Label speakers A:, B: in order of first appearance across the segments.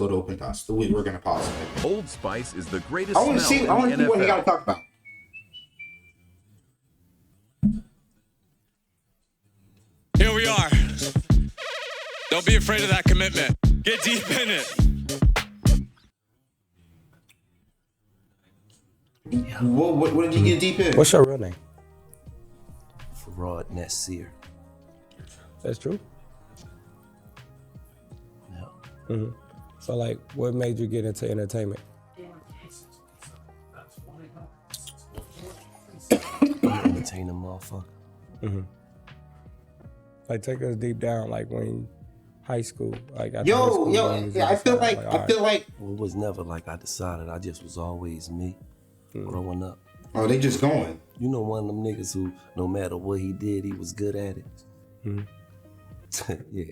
A: go to open thoughts. We're gonna pause it.
B: Old Spice is the greatest
A: I want to see. I want to see what he got to talk about.
C: Here we are. Don't be afraid of that commitment. Get deep in it.
A: What did you get deep in?
D: What's your real name?
E: NERDSS.
D: That's true?
E: Yeah.
D: So, like, what made you get into entertainment?
E: Entertain a motherfucker.
D: Like, take us deep down, like, when high school, like, after high
A: Yo,
D: school,
A: I feel like,
E: Well, it was never like I decided. I just was always me growing up.
A: oh, they just going.
E: You know, one of them niggas who, no matter what he did, he was good at it. Yeah.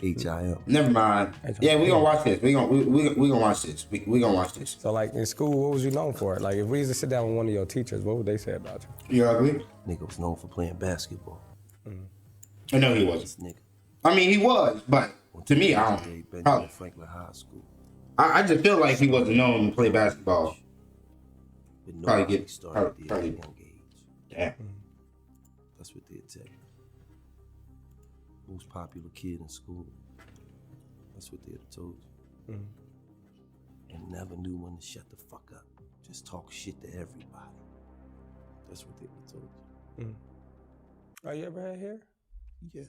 E: HIM.
A: Never mind. Yeah, we gonna watch this. We gonna watch this. We gonna watch this.
D: So, like, in school, what was you known for? Like, if we used to sit down with one of your teachers, what would they say about you?
A: You ugly?
E: Nigga was known for playing basketball.
A: I know he wasn't.
E: This nigga.
A: I mean, he was, but to me, I don't.
E: Benjamin Franklin High School.
A: I just feel like he wasn't known to play basketball.
E: But
A: Probably
E: nobody
A: get-
E: started at a
A: probably-
E: young age.
A: Damn.
E: That's what they'd tell you. Most popular kid in school. That's what they'd have told you. And never knew when to shut the fuck up. Just talk shit to everybody. That's what they'd have told you.
D: Oh, you ever had hair?
E: Yeah.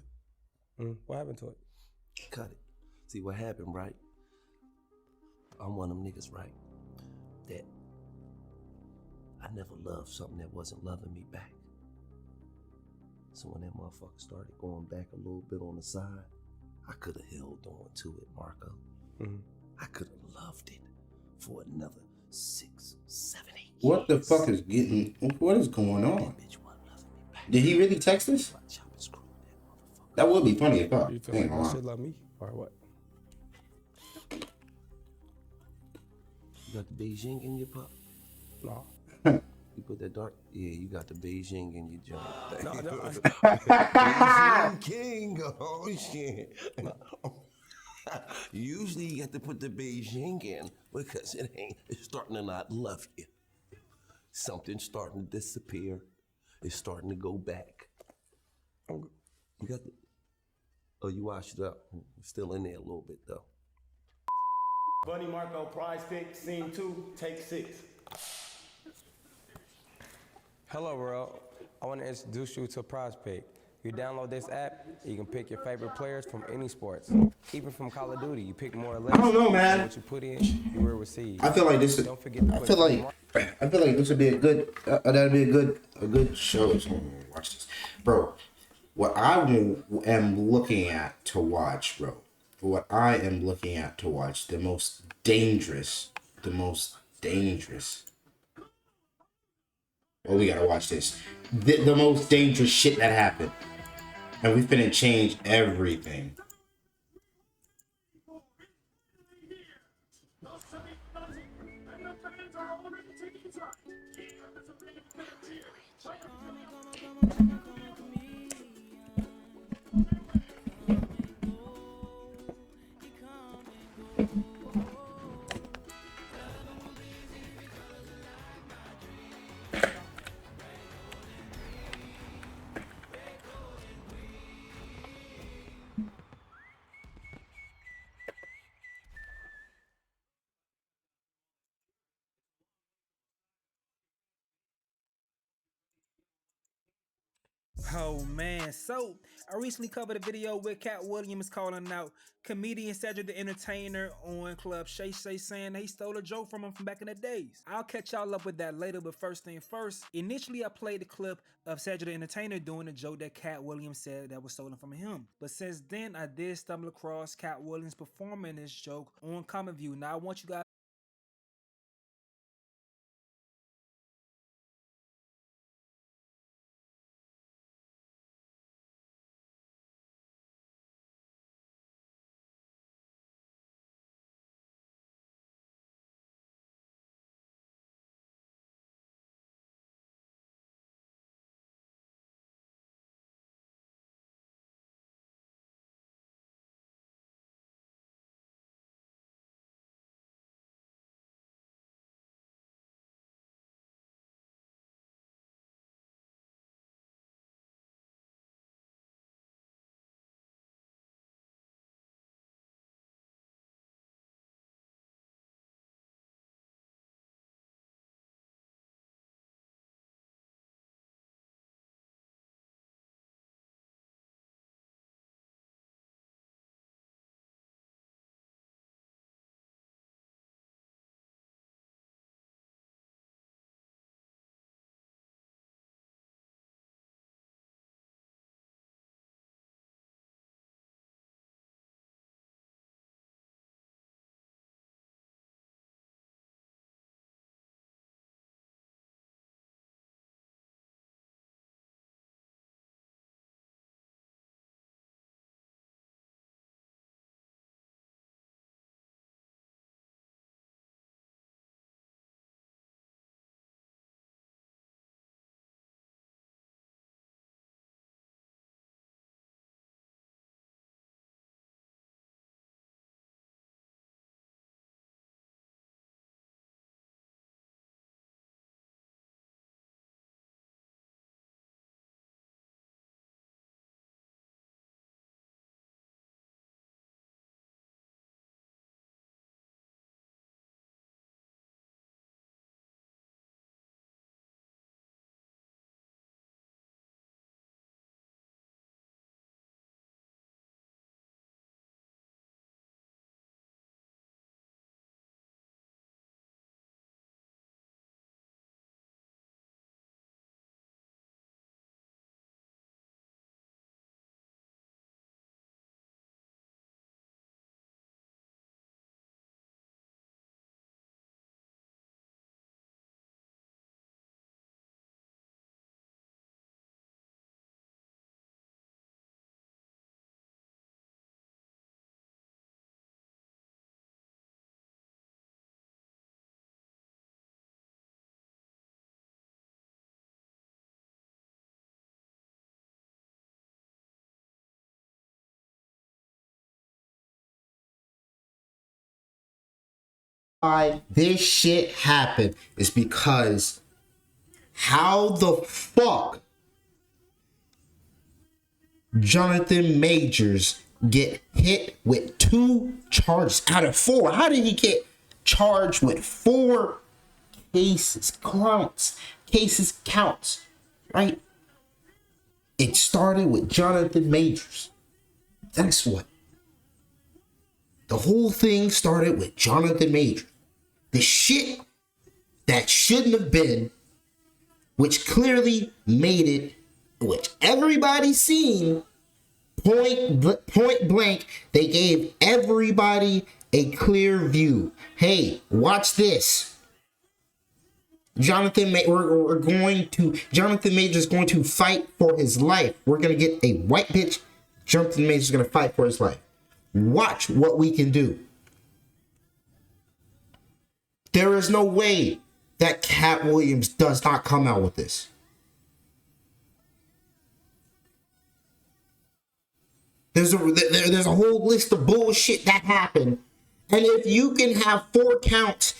D: What happened to it?
E: Cut it. See what happened, right? I'm one of them niggas, right? That I never loved something that wasn't loving me back. So when that motherfucker started going back a little bit on the side, I could have held on to it, Marco. I could have loved it for another 6, 7, 8 years.
A: What the fuck is getting? What is going on?
E: That bitch wasn't loving me back.
A: Did he really text us?
E: I chop and screw that motherfucker.
A: That would be funny if fuck.
D: You feel like that shit love me? Or what?
E: You got the Beijing in your pup?
D: No.
E: You put that dark? Yeah, you got the Beijing in your joint.
D: No.
E: Beijing King, oh shit. Usually you got to put the Beijing in because it's starting to not love you. Something's starting to disappear. It's starting to go back. You got the, oh, you washed it up. It's still in there a little bit though.
F: Bunny Marco, prize pick, scene 2, take 6.
D: Hello, world. I want to introduce you to Prize Pick. You download this app, you can pick your favorite players from any sports. Even from Call of Duty, you pick more or less.
A: I don't know, man.
D: What you put in, you will receive.
A: I feel like this.
D: Don't forget to
A: I
D: put
A: feel like this would be a good. That'd be a good show. So watch this, bro. What I am looking at to watch, bro. What I am looking at to watch, the most dangerous. Oh, we gotta watch this. The most dangerous shit that happened, and we finna change everything.
G: Oh man, so I recently covered a video with Cat Williams calling out comedian Cedric the Entertainer on Club Shay Shay, saying that he stole a joke from him from back in the days. I'll catch y'all up with that later, but first thing first, initially I played the clip of Cedric the Entertainer doing a joke that Cat Williams said that was stolen from him. But since then, I did stumble across Cat Williams performing this joke on Comic View. Now I want you guys
A: why this shit happened is because how the fuck Jonathan Majors get hit with 2 charges out of 4? How did he get charged with 4 cases? Counts, right? It started with Jonathan Majors. That's what. The whole thing started with Jonathan Majors. The shit that shouldn't have been, which clearly made it, which everybody seen, point blank, they gave everybody a clear view. Hey, watch this. Jonathan Majors is going to fight for his life. We're going to get a white bitch. Jonathan Majors is going to fight for his life. Watch what we can do. There is no way that Cat Williams does not come out with this. There's a whole list of bullshit that happened. And if you can have 4 counts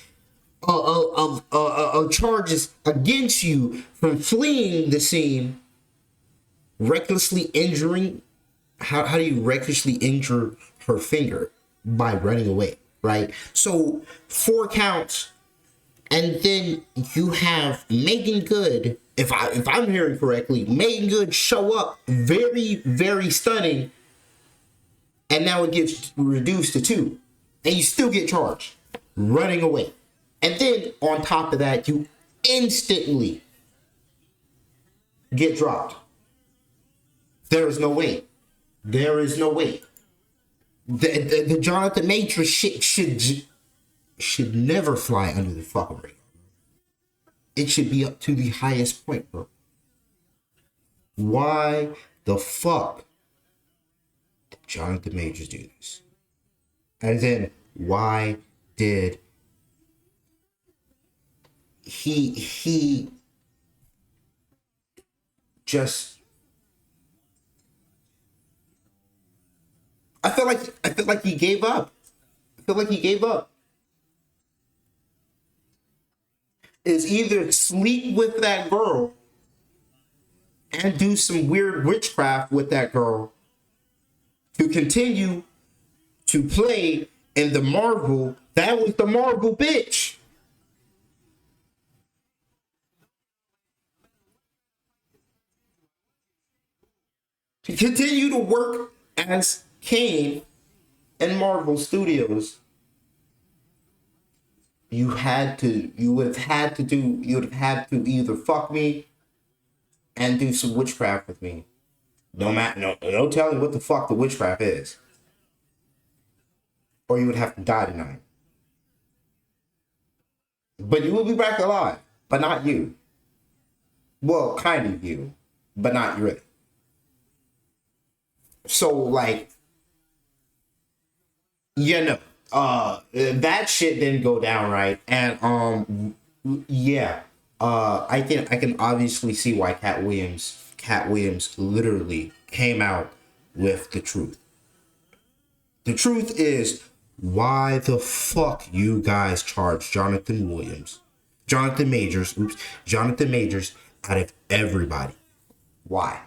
A: of charges against you from fleeing the scene, recklessly injuring, how do you recklessly injure her finger? By running away, right? So 4 counts, and then you have Megan Good, if I'm hearing correctly, Megan Good show up, very, very stunning, and now it gets reduced to 2, and you still get charged, running away. And then on top of that, you instantly get dropped. There is no way. There is no way. The Jonathan Majors shit should never fly under the fucking radar. It should be up to the highest point, bro. Why the fuck did Jonathan Majors do this? And then why did he just... I feel like he gave up. Is either sleep with that girl and do some weird witchcraft with that girl to continue to play in the Marvel. That was the Marvel bitch. To continue to work as Kane in Marvel Studios, you would have had to either fuck me and do some witchcraft with me. No telling what the fuck the witchcraft is. Or you would have to die tonight. But you will be back alive, but not you. Well, kind of you, but not really. So, like, that shit didn't go down right, and I can obviously see why Cat Williams literally came out with the truth. The truth is, why the fuck you guys charged Jonathan Majors out of everybody? Why?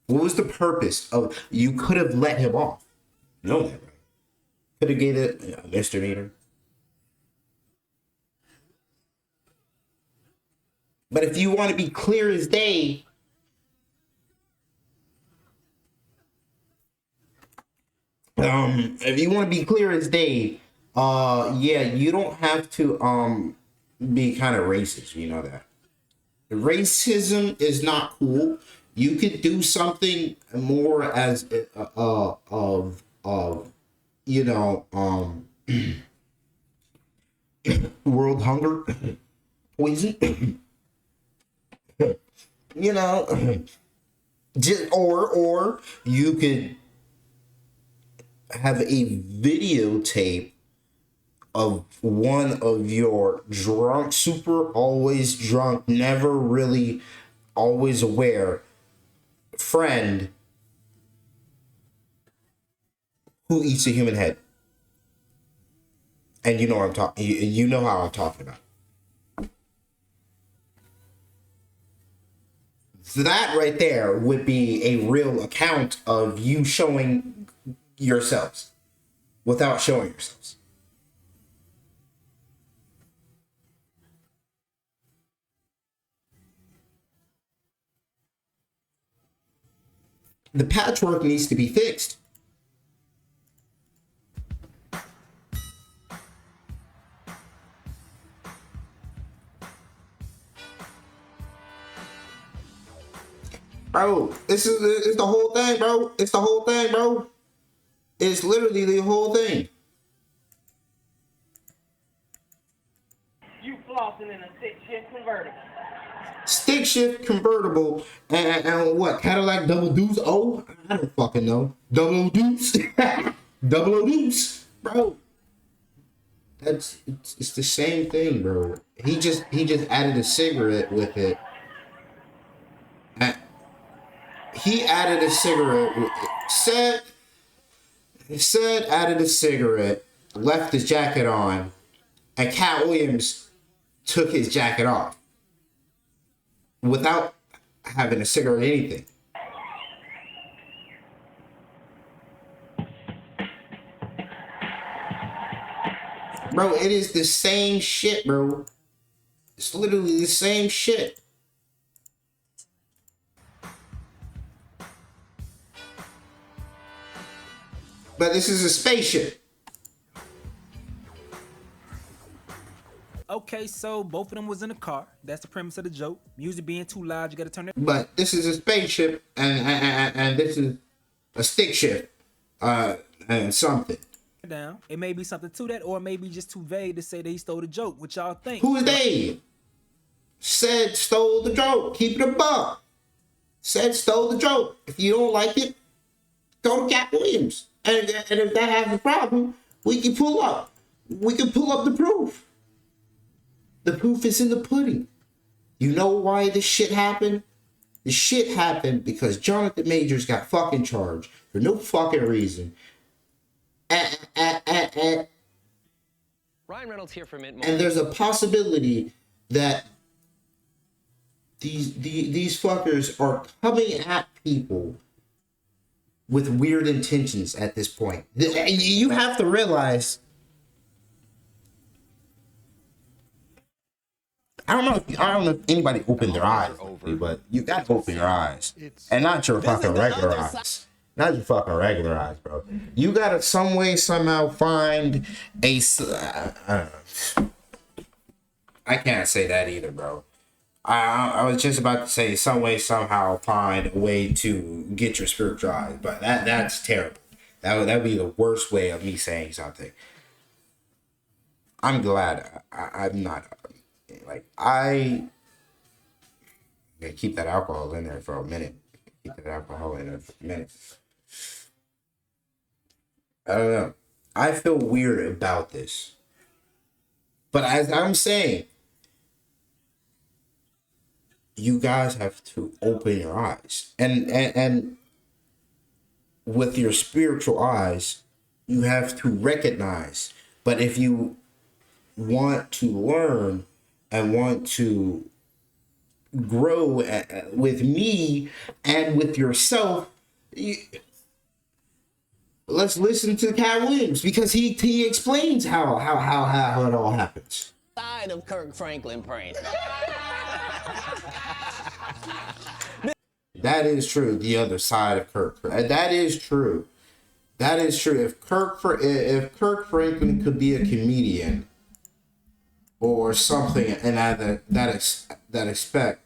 A: What was the purpose of... You could have let him off. You know that, right? Could have gave it a misdemeanor. But if you want to be clear as day, you don't have to be kind of racist. You know that. Racism is not cool. You could do something more as world hunger, poison, or you could have a videotape of one of your drunk, always drunk, never really always aware friend who eats a human head. And you know what I'm talking. You know how I'm talking about. So that right there would be a real account of you showing yourselves without showing yourselves. The patchwork needs to be fixed. Bro, it's the whole thing, bro. It's the whole thing, bro. It's literally the whole thing.
B: You flossing in a stick-shift convertible.
A: Stick shift convertible and what? Cadillac double deuce? Oh, I don't fucking know. Double O deuce? Double O deuce, bro. It's the same thing, bro. He just added a cigarette with it. He added a cigarette. Said added a cigarette, left his jacket on, and Cat Williams took his jacket off without having a cigarette or anything. Bro, it is the same shit, bro. It's literally the same shit. But this is a spaceship.
G: Okay, so both of them was in a car. That's the premise of the joke. Music being too loud, you gotta turn it
A: But this is a spaceship, and this is a stick shift, and something.
G: down. It may be something to that, or it may be just too vague to say that he stole the joke. What y'all think?
A: Who is they? Said stole the joke. Keep it a buck. Said stole the joke. If you don't like it, go to Cat Williams. And if that has a problem, we can pull up. We can pull up the proof. The proof is in the pudding. You know why this shit happened? This shit happened because Jonathan Majors got fucking charged for no fucking reason.
H: Ryan Reynolds here for Mint.
A: And there's a possibility that these fuckers are coming at people with weird intentions at this point. You have to realize. I don't know if anybody opened their eyes, but you got to open your eyes, and not your fucking regular eyes. Not your fucking regular eyes, bro. You gotta some way, somehow find a. I don't know. I can't say that either, bro. I was just about to say some way, somehow find a way to get your spiritual eyes, but that's terrible. That would be the worst way of me saying something. I'm glad I'm not like I keep that alcohol in there for a minute. Keep that alcohol in there for a minute. I don't know. I feel weird about this. But as I'm saying, you guys have to open your eyes. And with your spiritual eyes, you have to recognize. But if you want to learn and want to grow with me and with yourself, let's listen to Cat Williams because he explains how it all happens.
H: Side of Kirk Franklin praying.
A: That is true. The other side of Kirk. That is true. That is true. If Kirk Franklin could be a comedian or something, and that expect,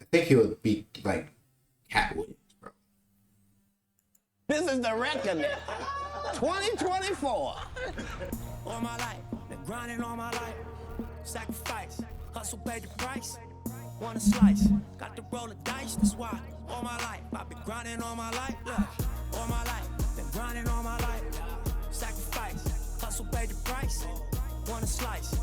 A: I think he would be like Cat Williams, bro.
H: This is the reckoning. 2024.
I: All my life, been grinding all my life. Sacrifice, hustle, pay the price. Want a slice, got to roll the dice. That's why all my life I've been grinding all my life. Look, all my life, been grinding all my life. Sacrifice, hustle, pay the price. Want a slice.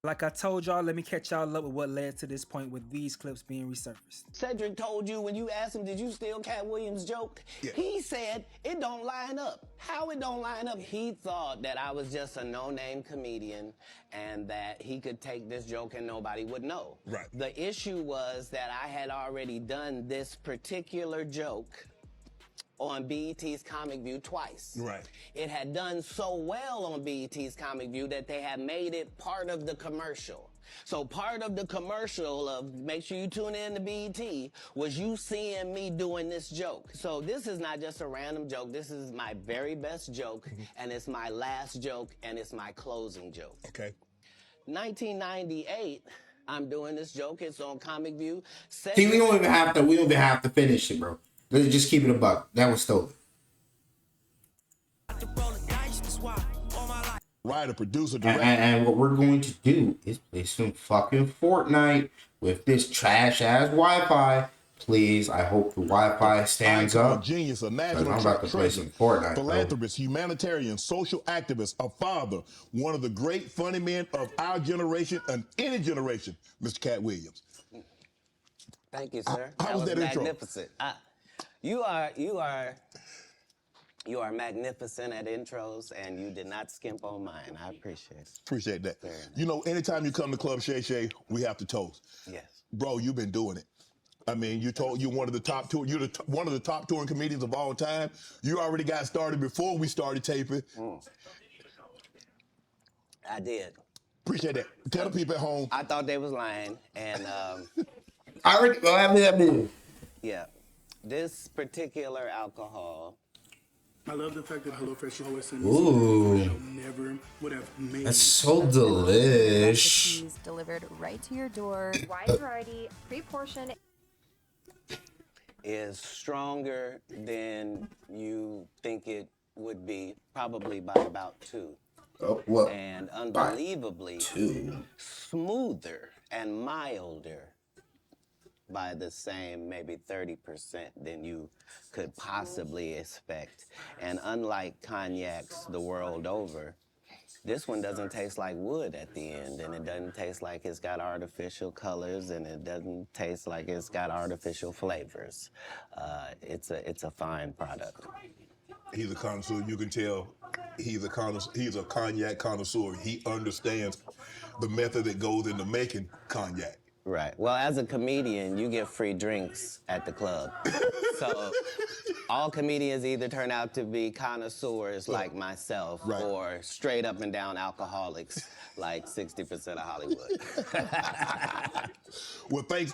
G: Like I told y'all, let me catch y'all up with what led to this point with these clips being resurfaced.
I: Cedric told you when you asked him, did you steal Cat Williams' joke?
F: Yeah.
I: He said it don't line up. How it don't line up? He thought that I was just a no-name comedian and that he could take this joke and nobody would know.
F: Right.
I: The issue was that I had already done this particular joke on BET's Comic View twice.
F: Right.
I: It had done so well on BET's Comic View that they had made it part of the commercial. So part of the commercial of make sure you tune in to BET was you seeing me doing this joke. So this is not just a random joke. This is my very best joke, and it's my last joke, and it's my closing joke.
F: Okay.
I: 1998, I'm doing this joke. It's on Comic View.
A: See, we don't even have to finish it, bro. Let's just keep it a buck. That was stolen.
F: Writer, producer, director.
A: And what we're going to do is play some fucking Fortnite with this trash ass Wi-Fi. Please, I hope the Wi-Fi stands
F: Icon,
A: up.
F: Genius, a
A: I'm
F: national
A: about to play some Fortnite, bro.
F: philanthropist, humanitarian, social activist, a father, one of the great funny men of our generation and any generation, Mr. Cat Williams.
I: Thank you, sir.
F: How was that intro?
I: Magnificent. You are magnificent at intros, and you did not skimp on mine. I appreciate it.
F: Appreciate that.
I: Very nice.
F: You know, anytime you come to Club Shay Shay, we have to toast.
I: Yes.
F: Bro, you've been doing it. I mean, you're one of the top one of the top touring comedians of all time. You already got started before we started taping.
I: I did.
F: Appreciate that. Tell the people at home.
I: I thought they was lying, and
A: I already
I: yeah, this particular alcohol.
J: I love the fact that HelloFresh always sends
A: Ooh.
J: never would have made.
A: That's so delish.
K: Recipes delivered right to your door. Wide variety, pre-portioned.
I: Is stronger than you think it would be, probably by about 2.
A: Oh, what?
I: And unbelievably
A: 2.
I: smoother and milder by the same maybe 30% than you could possibly expect. And unlike cognacs the world over, this one doesn't taste like wood at the end, and it doesn't taste like it's got artificial colors, and it doesn't taste like it's got artificial flavors. It's a fine product.
F: He's a connoisseur. You can tell he's a connoisseur. He's a cognac connoisseur. He understands the method that goes into making cognac.
I: Right. Well, as a comedian, you get free drinks at the club. So all comedians either turn out to be connoisseurs like myself,
F: right,
I: or straight up and down alcoholics like 60% of Hollywood.
F: Well, thanks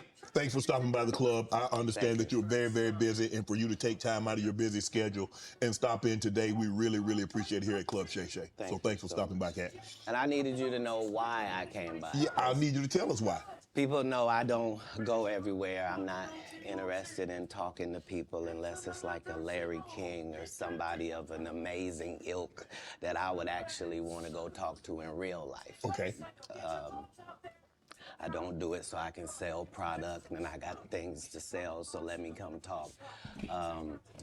F: for stopping by the club. I understand that you're very, very busy, and for you to take time out of your busy schedule and stop in today, we really, really appreciate it here at Club Shay Shay. So thanks for stopping by, Cat.
I: And I needed you to know why I came by.
F: Yeah, I need you to tell us why.
I: People know I don't go everywhere. I'm not interested in talking to people unless it's like a Larry King or somebody of an amazing ilk that I would actually want to go talk to in real life.
F: Okay.
I: I don't do it so I can sell product, and I got things to sell, so let me come talk.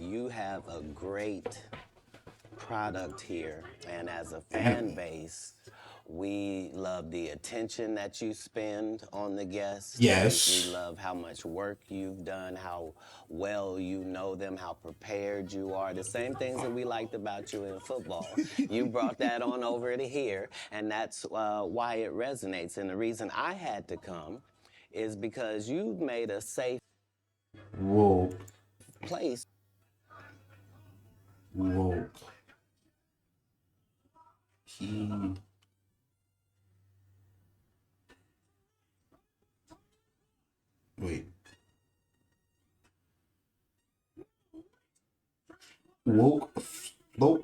I: You have a great product here, and as a fan base, we love the attention that you spend on the guests.
A: Yes.
I: We love how much work you've done, how well you know them, how prepared you are. The same things that we liked about you in football. You brought that on over to here, and that's why it resonates. And the reason I had to come is because you've made a safe place.
A: Whoa. Wait. Folk.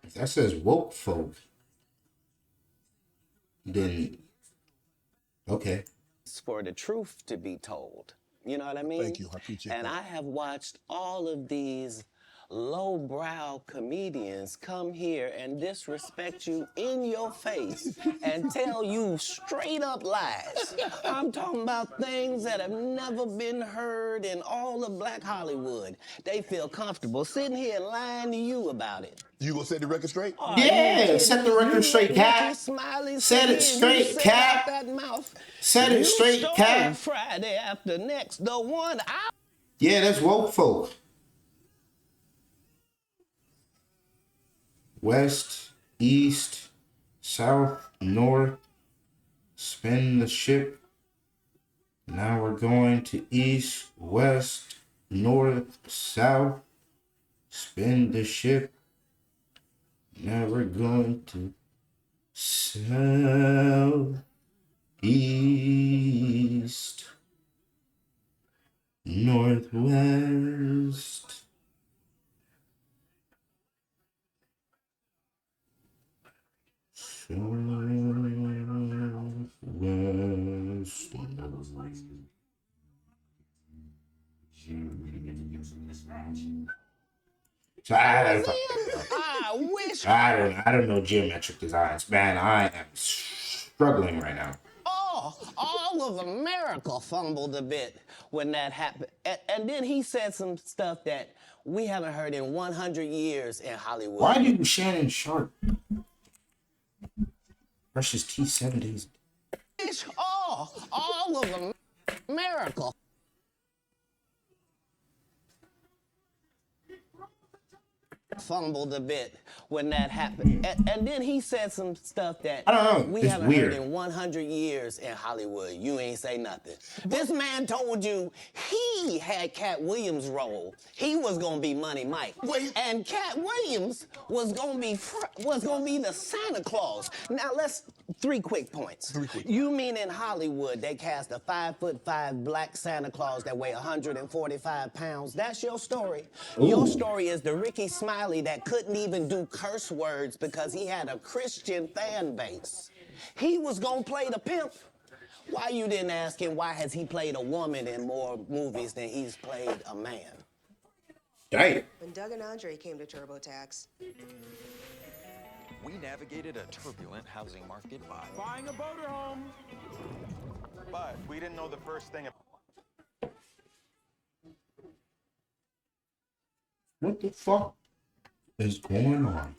A: If that says woke folk, then okay.
I: It's for the truth to be told. You know what I mean?
F: Thank you. I appreciate
I: and
F: that.
I: I have watched all of these
L: lowbrow comedians come here and disrespect you in your face and tell you straight up lies. I'm talking about things that have never been heard in all of Black Hollywood. They feel comfortable sitting here and lying to you about it.
F: You gonna set the record straight?
A: Yeah, set the record straight, Cap. Set it straight, Cap. Set it straight, Cap.
L: Friday after next, the one I...
A: Yeah, that's woke folk. West, east, south, north. Spin the ship. Now we're going to east, west, north, south. Spin the ship. Now we're going to south, east, northwest. So I don't know geometric designs, man. I am struggling right now.
L: Oh, all of America fumbled a bit when that happened. And then he said some stuff that we haven't heard in 100 years in Hollywood.
A: Why do Shannon Sharp brush his teeth 7 days?
L: Oh, all of America fumbled a bit when that happened. And then he said some stuff that
A: I don't know.
L: We
A: It's
L: haven't
A: weird.
L: heard in 100 years in Hollywood. You ain't say nothing. This man told you he had Cat Williams' role. He was gonna be Money Mike. And Cat Williams was gonna be the Santa Claus. Now let's 3 quick points. You mean in Hollywood they cast a 5'5" black Santa Claus that weigh 145 pounds? That's your story. Your story is the Ricky Smiley that couldn't even do curse words because he had a Christian fan base. He was gonna play the pimp. Why you didn't ask him why has he played a woman in more movies than he's played a man?
A: Right.
M: When Doug and Andre came to TurboTax,
N: we navigated a turbulent housing market by
G: Buying a motorhome.
N: but we didn't know the first thing.
A: What the fuck is going on?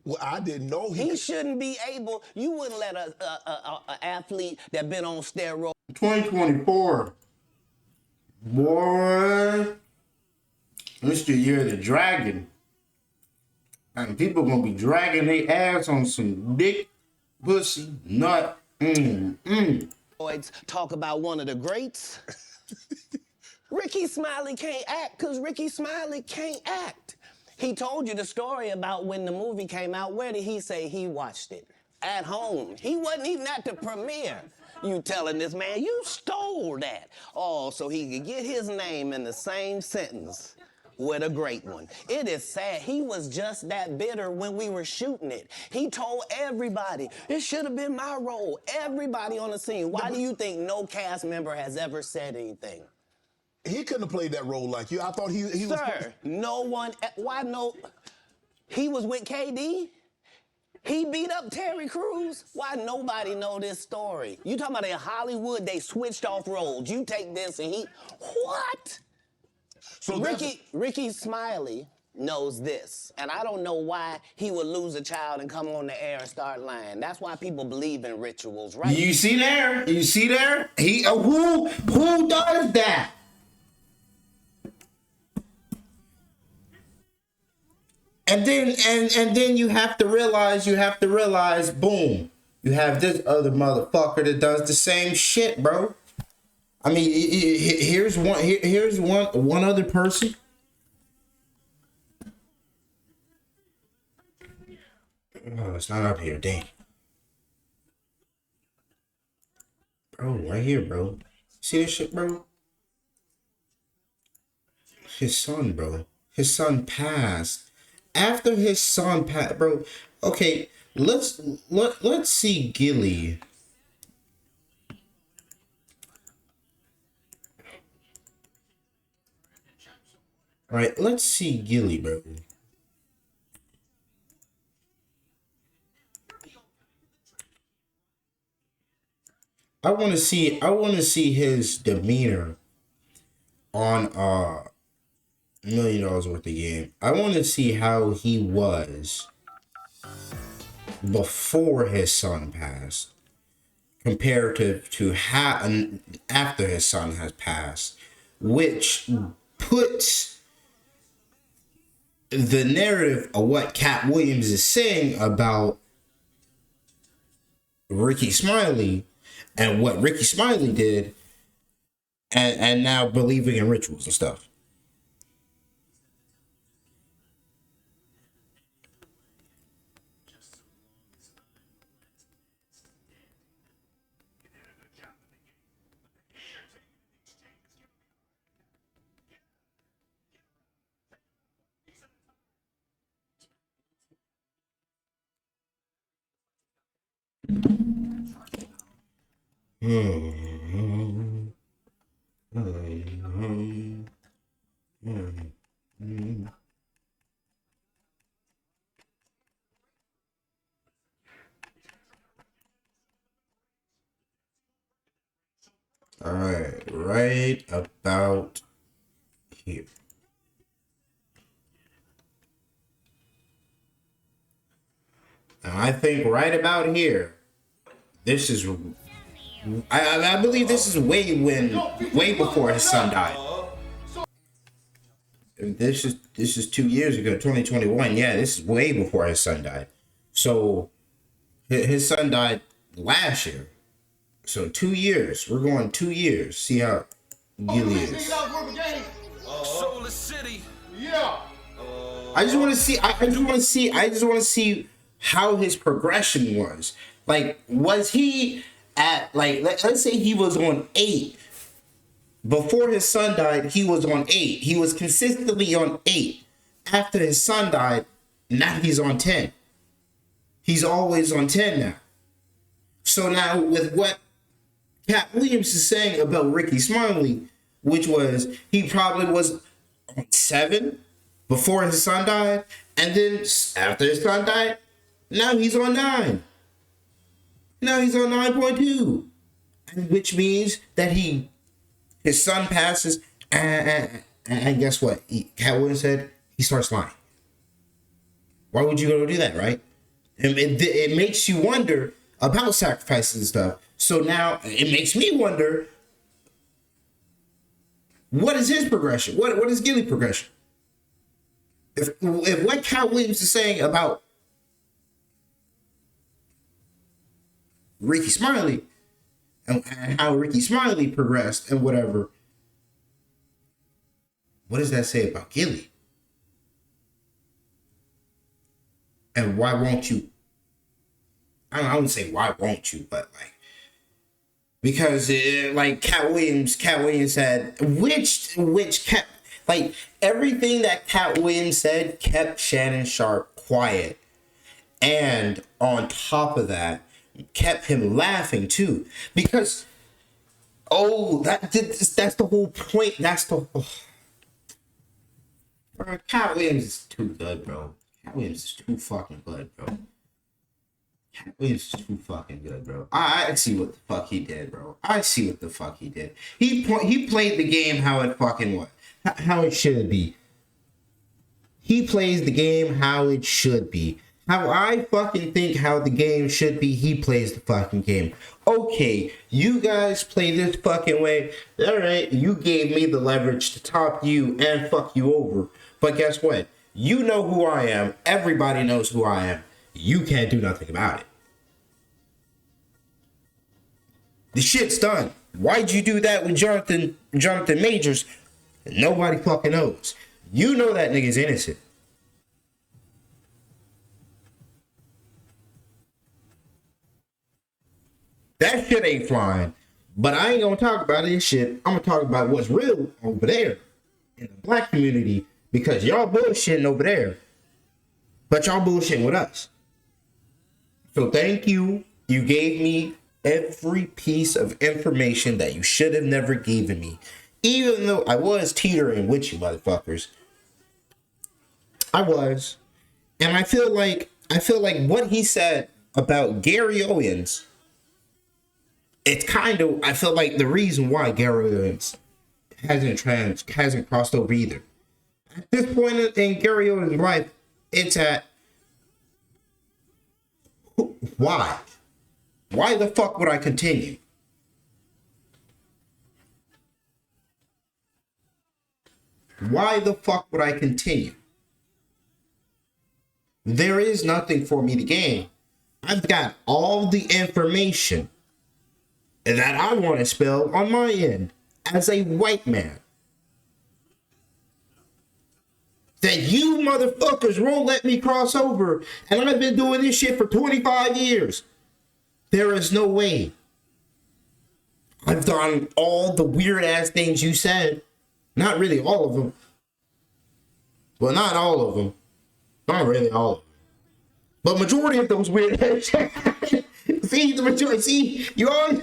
F: Well, I didn't know
L: he shouldn't be able. You wouldn't let a athlete that been on steroids.
A: 2024. Boy, it's the year of the dragon. And people gonna be dragging their ass on some dick, pussy, nut.
L: Talk about one of the greats. Ricky Smiley can't act because Ricky Smiley can't act. He told you the story about when the movie came out. Where did he say he watched it? At home. He wasn't even at the premiere. You telling this man, you stole that. Oh, so he could get his name in the same sentence with a great one. It is sad. He was just that bitter when we were shooting it. He told everybody, it should have been my role. Everybody on the scene. Why do you think no cast member has ever said anything?
F: He couldn't have played that role like you. I thought he was...
L: Sir, no one... Why no... He was with KD? He beat up Terry Crews? Why nobody know this story? You talking about in Hollywood, they switched off roles. You take this and he... What? So Ricky Smiley knows this. And I don't know why he would lose a child and come on the air and start lying. That's why people believe in rituals, right?
A: You see there? You see there? He who does that? And then you have to realize, boom, you have this other motherfucker that does the same shit, bro. I mean, here's one other person. Oh, it's not up here, dang. Bro, right here, bro. See this shit, bro? His son, bro. His son passed. After his son passed, bro. Okay, let's see Gilly. All right, let's see Gilly, bro. I want to see his demeanor on $1 million worth of game. I want to see how he was before his son passed compared to how after his son has passed, which puts the narrative of what Cat Williams is saying about Ricky Smiley and what Ricky Smiley did, and now believing in rituals and stuff. All right about here. And I think right about here, this is, I believe this is way before his son died. This is 2 years ago, 2021. Yeah, this is way before his son died. So his son died last year. So 2 years. We're going 2 years. See how Gilly is.
I: Soulless City.
A: Yeah. I just want to see how his progression was. Like, was he at, like, let's say he was on 8. Before his son died, he was on 8. He was consistently on 8. After his son died, now he's on 10. He's always on 10 now. So now with what Cat Williams is saying about Ricky Smiley, which was he probably was on 7 before his son died, and then after his son died, now he's on 9. Now he's on 9.2, which means that his son passes, and guess what? Cat Williams said he starts lying. Why would you go do that, right? And it makes you wonder about sacrifices and stuff. So now it makes me wonder, what is his progression? What is Gilly's progression? If what Cat Williams is saying about Ricky Smiley and how Ricky Smiley progressed and whatever, what does that say about Gilly? And why won't you? I wouldn't say why won't you, but like, because like Cat Williams said, which kept, like, everything that Cat Williams said kept Shannon Sharp quiet, and on top of that, kept him laughing too, because that's the whole point. That's the bro, Cat Williams is too good, bro. Cat Williams is too fucking good, bro. Cat Williams is too fucking good, bro. I see what the fuck he did, bro. I see what the fuck he did. He played the game how it fucking was, how it should be. He plays the game how it should be. How I fucking think how the game should be, he plays the fucking game. Okay, you guys play this fucking way. Alright, you gave me the leverage to top you and fuck you over. But guess what? You know who I am. Everybody knows who I am. You can't do nothing about it. The shit's done. Why'd you do that with Jonathan Majors? Nobody fucking knows. You know that nigga's innocent. That shit ain't flying. But I ain't gonna talk about this shit. I'm gonna talk about what's real over there in the black community, because y'all bullshitting over there, but y'all bullshitting with us. So thank you. You gave me every piece of information that you should have never given me. Even though I was teetering with you motherfuckers. I was. And I feel like what he said about Gary Owens, it's kind of, I feel like the reason why Gary Owens hasn't crossed over either. At this point in Gary Owens' life, it's at why? Why the fuck would I continue? Why the fuck would I continue? There is nothing for me to gain. I've got all the information that I want to spill on my end as a white man. That you motherfuckers won't let me cross over, and I've been doing this shit for 25 years. There is no way. I've done all the weird ass things you said. Not really all of them. Well, not all of them. Not really all of them. But majority of those weird ass see, the majority, see, you always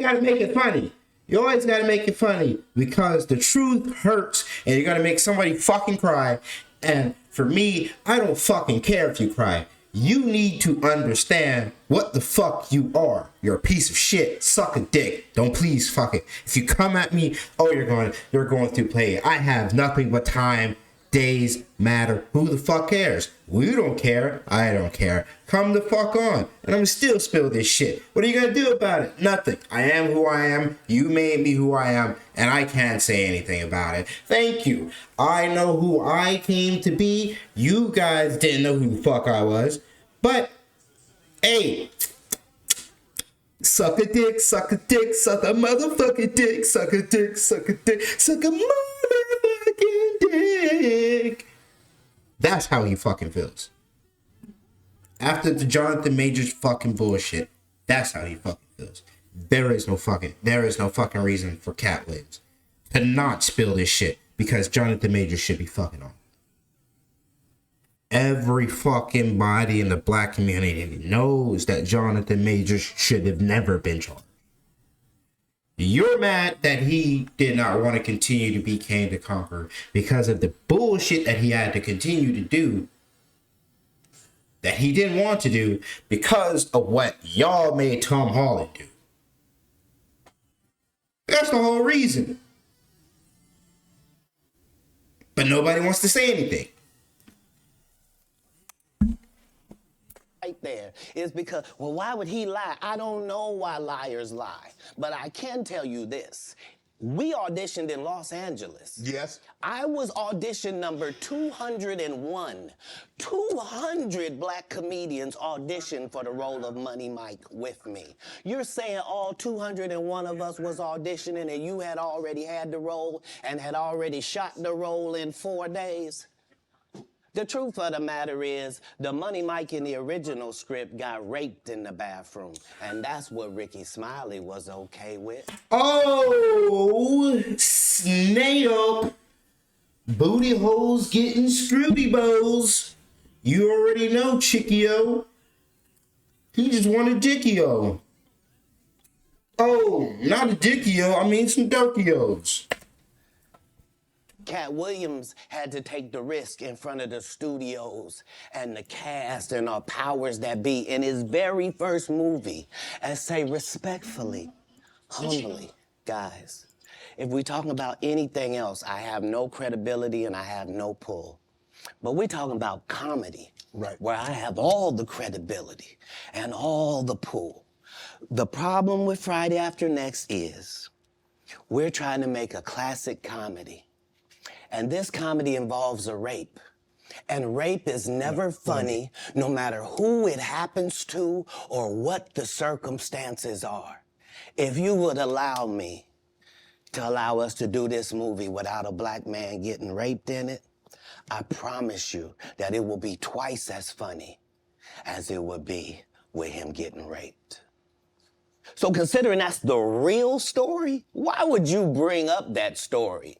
A: gotta make it funny. You always gotta make it funny because the truth hurts and you're gonna make somebody fucking cry. And for me, I don't fucking care if you cry. You need to understand what the fuck you are. You're a piece of shit. Suck a dick. Don't please fuck it. If you come at me, oh, you're going through play. I have nothing but time. Days matter. Who the fuck cares? We don't care. I don't care. Come the fuck on. And I'm still spill this shit. What are you gonna do about it? Nothing. I am who I am. You made me who I am. And I can't say anything about it. Thank you. I know who I came to be. You guys didn't know who the fuck I was. But, hey. Suck a dick, suck a dick, suck a motherfucking dick, suck a dick, suck a dick, suck a motherfucking dick. That's how he fucking feels. After the Jonathan Majors fucking bullshit, that's how he fucking feels. There is no fucking reason for Cat Williams to not spill this shit because Jonathan Majors should be fucking on. Every fucking body in the black community knows that Jonathan Majors should have never been charged. You're mad that he did not want to continue to be King to Conquer because of the bullshit that he had to continue to do that he didn't want to do because of what y'all made Tom Holland do. That's the whole reason. But nobody wants to say anything.
L: Right there is because, well, why would he lie? I don't know why liars lie, but I can tell you this. We auditioned in Los Angeles.
F: Yes.
L: I was audition number 201. 200 black comedians auditioned for the role of Money Mike with me. You're saying all 201 of us was auditioning and you had already had the role and had already shot the role in 4 days? The truth of the matter is, the Money Mike in the original script got raped in the bathroom, and that's what Ricky Smiley was okay with.
A: Oh, snap! Booty holes getting scrooby bows. You already know, Chickio. He just wanted Dickio. Oh, not a Dickio, I mean some Dokios.
L: Cat Williams had to take the risk in front of the studios and the cast and our powers that be in his very first movie and say respectfully, humbly, guys, if we're talking about anything else, I have no credibility and I have no pull. But we're talking about comedy, right, where I have all the credibility and all the pull. The problem with Friday After Next is we're trying to make a classic comedy. And this comedy involves a rape. And rape is never funny, no matter who it happens to or what the circumstances are. If you would allow me to allow us to do this movie without a black man getting raped in it, I promise you that it will be twice as funny as it would be with him getting raped. So considering that's the real story, why would you bring up that story?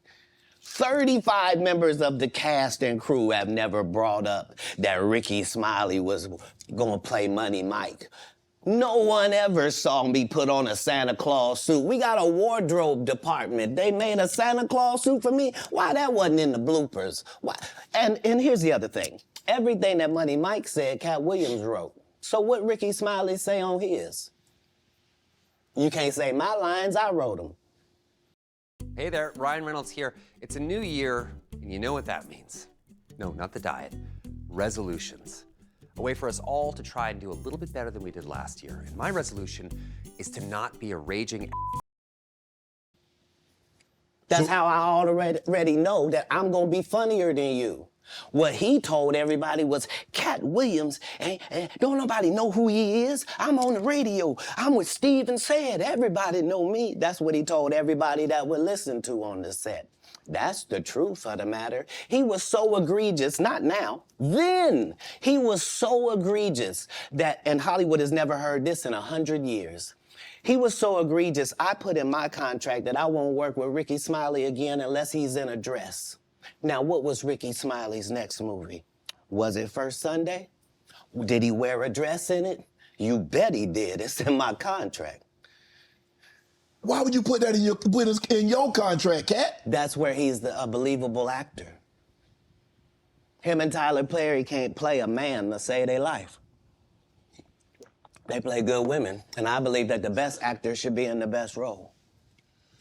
L: 35 members of the cast and crew have never brought up that Ricky Smiley was gonna play Money Mike. No one ever saw me put on a Santa Claus suit. We got a wardrobe department. They made a Santa Claus suit for me. Why that wasn't in the bloopers? Why? And here's the other thing. Everything that Money Mike said, Cat Williams wrote. So what Ricky Smiley say on his? You can't say my lines, I wrote them.
O: Hey there, Ryan Reynolds here. It's a new year, and you know what that means. No, not the diet. Resolutions. A way for us all to try and do a little bit better than we did last year. And my resolution is to not be a raging.
L: That's how I already know that I'm gonna be funnier than you. What he told everybody was, Cat Williams, don't nobody know who he is. I'm on the radio. I'm with Steven Said. Everybody know me. That's what he told everybody that would listen to on the set. That's the truth of the matter. He was so egregious, not now, then. He was so egregious that, and Hollywood has never heard this in 100 years. He was so egregious, I put in my contract that I won't work with Ricky Smiley again unless he's in a dress. Now, what was Ricky Smiley's next movie? Was it First Sunday? Did he wear a dress in it? You bet he did. It's in my contract.
F: Why would you put that in your contract, Cat?
L: That's where he's a believable actor. Him and Tyler Perry can't play a man to save their life. They play good women, and I believe that the best actor should be in the best role.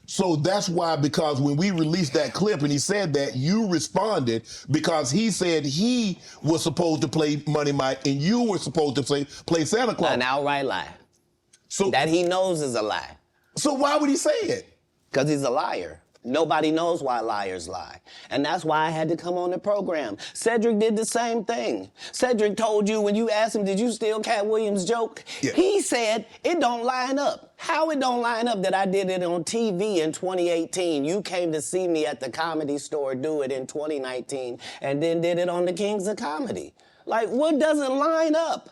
F: So that's why, because when we released that clip and he said that, you responded because he said he was supposed to play Money Mike and you were supposed to play Santa Claus.
L: An outright lie.
F: So
L: that he knows is a lie.
F: So why would he say it?
L: Because he's a liar. Nobody knows why liars lie. And that's why I had to come on the program. Cedric did the same thing. Cedric told you when you asked him, did you steal Cat Williams' joke? Yeah. He said, it don't line up. How it don't line up that I did it on TV in 2018? You came to see me at the Comedy Store do it in 2019 and then did it on the Kings of Comedy. Like, what doesn't line up?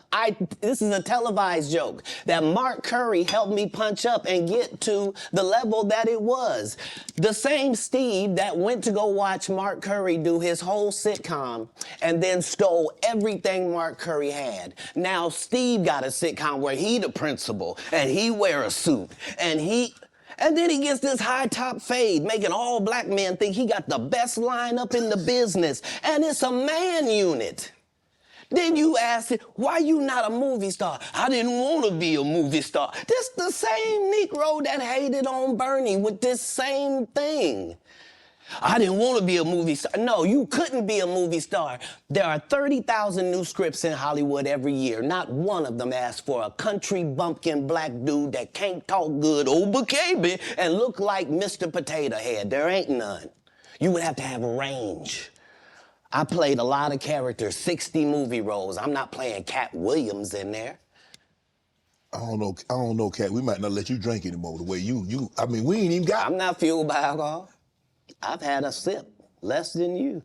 L: This is a televised joke that Mark Curry helped me punch up and get to the level that it was. The same Steve that went to go watch Mark Curry do his whole sitcom and then stole everything Mark Curry had. Now Steve got a sitcom where he the principal and he wear a suit and then he gets this high top fade, making all black men think he got the best lineup in the business. And it's a man unit. Then you ask it, why you not a movie star? I didn't want to be a movie star. This the same Negro that hated on Bernie with this same thing. I didn't want to be a movie star. No, you couldn't be a movie star. There are 30,000 new scripts in Hollywood every year. Not one of them asks for a country bumpkin black dude that can't talk good, baby, and look like Mr. Potato Head. There ain't none. You would have to have range. I played a lot of characters, 60 movie roles. I'm not playing Cat Williams in there.
F: I don't know, Cat. We might not let you drink anymore the way I mean, we ain't even got.
L: I'm not fueled by alcohol. I've had a sip, less than you.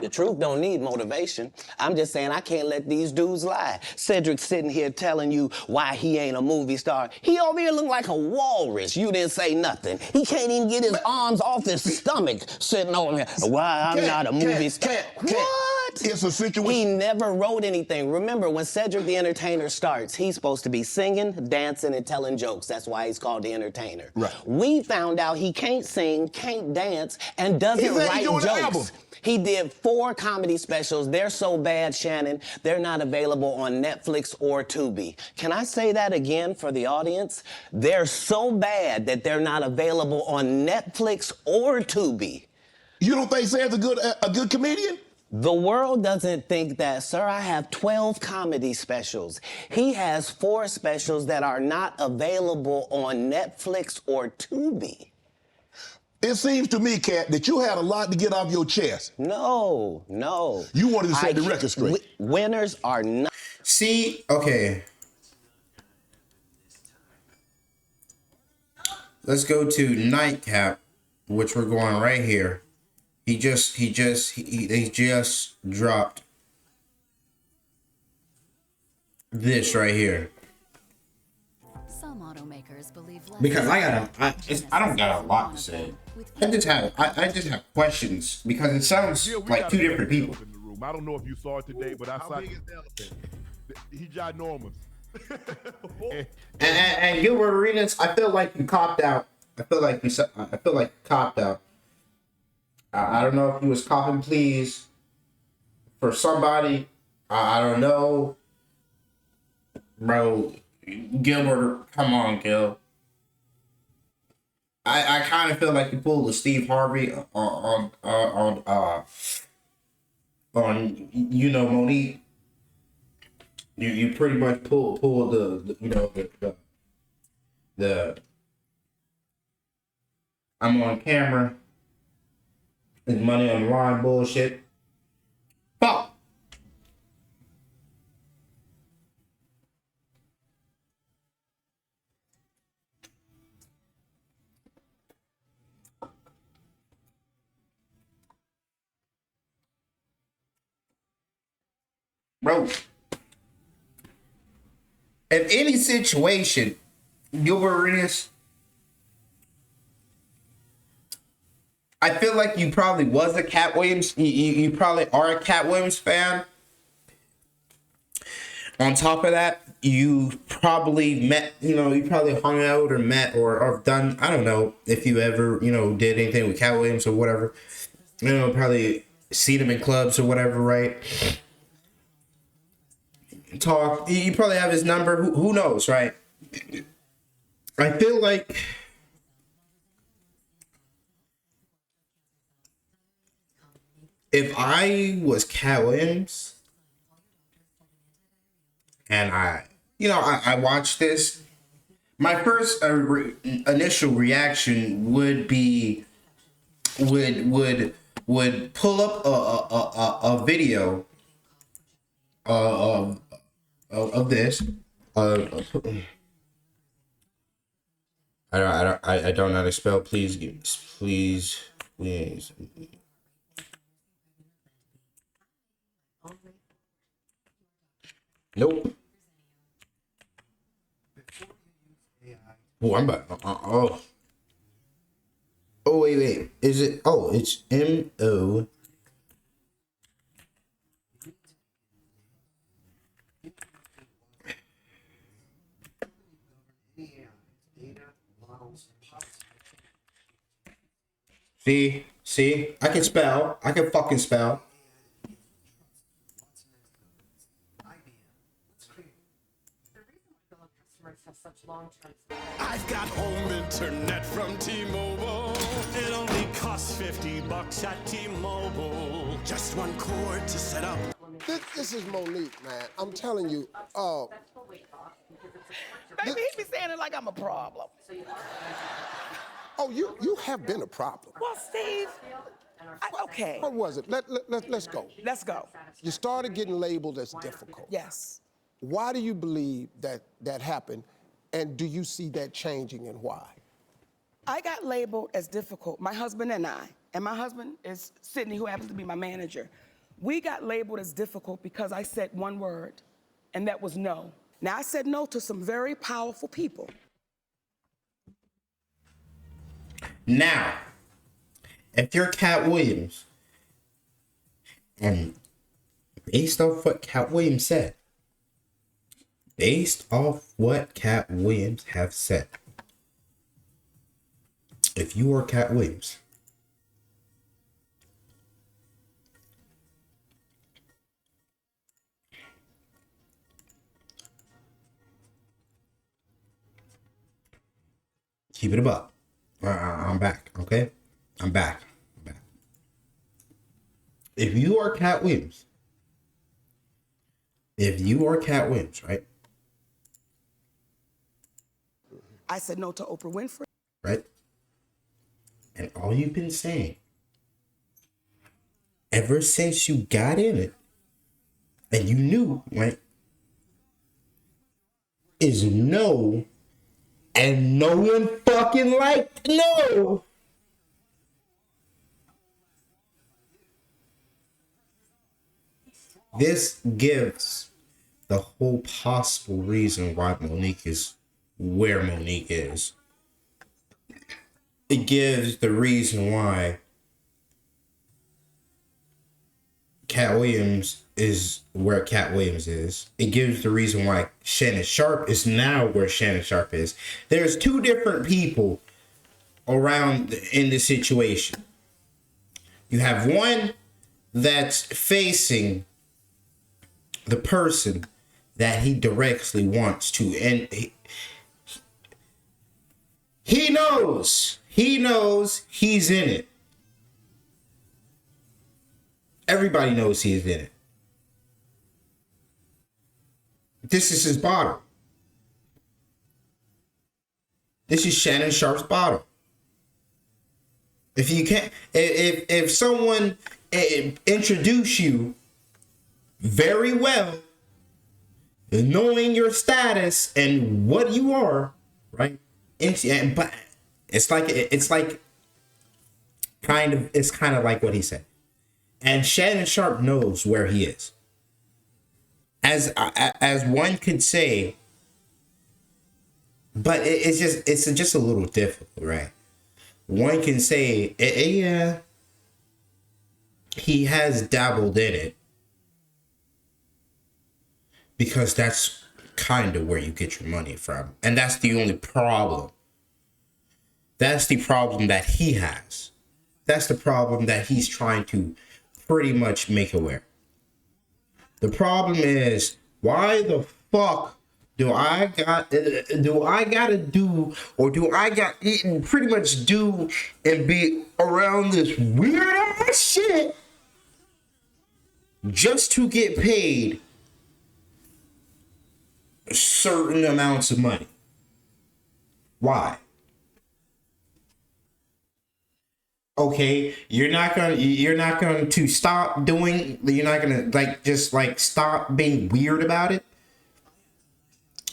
L: The truth don't need motivation. I'm just saying I can't let these dudes lie. Cedric's sitting here telling you why he ain't a movie star. He over here look like a walrus. You didn't say nothing. He can't even get his arms off his stomach sitting over here. Why I'm not a movie star. What?
F: It's a situation.
L: He never wrote anything. Remember, when Cedric the Entertainer starts, he's supposed to be singing, dancing, and telling jokes. That's why he's called the Entertainer.
F: Right.
L: We found out he can't sing, can't dance, and doesn't write jokes. He did 4 comedy specials. They're so bad, Shannon, they're not available on Netflix or Tubi. Can I say that again for the audience? They're so bad that they're not available on Netflix or Tubi.
F: You don't think Sam's a good comedian?
L: The world doesn't think that, sir. I have 12 comedy specials. He has 4 specials that are not available on Netflix or Tubi.
F: It seems to me, Cat, that you had a lot to get off your chest.
L: No.
F: You wanted to set the record straight.
L: Winners are not.
A: See, okay. Let's go to Nightcap, which we're going right here. He just dropped this right here.
P: Some automakers believe
A: Because I don't got a lot to say. I just have questions because it sounds like 2 different people.
Q: I don't know if you saw it today, but I saw
F: He ginormous.
A: And Gilbert Arenas, I feel like you copped out. I feel like you copped out. I don't know if you was copping please for somebody. I don't know, bro. Gilbert, come on, Gil. I kind of feel like you pulled a Steve Harvey on Monique. You pretty much pulled the I'm on camera. There's money on the line bullshit. Fuck. Bro, in any situation, Gilbert Arenas, I feel like you probably was a Cat Williams. You probably are a Cat Williams fan. On top of that, you probably met, you probably hung out or met or done, I don't know if you ever, did anything with Cat Williams or whatever. Probably seen him in clubs or whatever, right? Talk. You probably have his number. Who knows, right? I feel like if I was Cat Williams and I watched this, my first initial reaction would be would pull up a video of this. I don't know how to spell. Please. Nope. Oh, I'm about. Oh wait. Is it? Oh, it's MO. See, I can spell. I can fucking spell.
I: I've got home internet from T-Mobile. It only costs $50 at T-Mobile. Just one cord to set up.
Q: This is Monique, man. I'm telling you.
R: Baby, he be saying it like I'm a problem.
Q: Oh, you have been a problem.
R: Well, Steve, okay.
Q: What was it? Let's go.
R: Let's go.
Q: You started getting labeled as difficult.
R: Yes.
Q: Why do you believe that happened? And do you see that changing and why?
R: I got labeled as difficult. My husband and my husband is Sydney, who happens to be my manager. We got labeled as difficult because I said one word, and that was no. Now, I said no to some very powerful people.
A: Now, if you're Cat Williams, and based off what Cat Williams said, if you are Cat Williams, keep it above. I'm back, okay? I'm back. If you are Cat Williams, right?
R: I said no to Oprah Winfrey.
A: Right? And all you've been saying ever since you got in it, and you knew, right, is no, and no one fucking liked no. This gives the whole possible reason why Monique is where Monique is. It gives the reason why Cat Williams is where Cat Williams is. It gives the reason why Shannon Sharp is now where Shannon Sharp is. There's two different people around in this situation. You have one that's facing the person that he directly wants to, and he knows he's in it. Everybody knows he's in it. This is his bottle. This is Shannon Sharp's bottle. If you can't, if someone introduce you very well, knowing your status and what you are, right? But it's kind of like what he said. And Shannon Sharp knows where he is. As one could say, but it's just a little difficult, right? One can say, yeah, he has dabbled in it, because that's kind of where you get your money from. And that's the only problem. That's the problem that he has. That's the problem that he's trying to pretty much make aware. The problem is, why the fuck do I gotta do, or do I got pretty much do and be around this weird ass shit just to get paid certain amounts of money? Why? Okay, you're not going to stop doing, you're not going to stop being weird about it.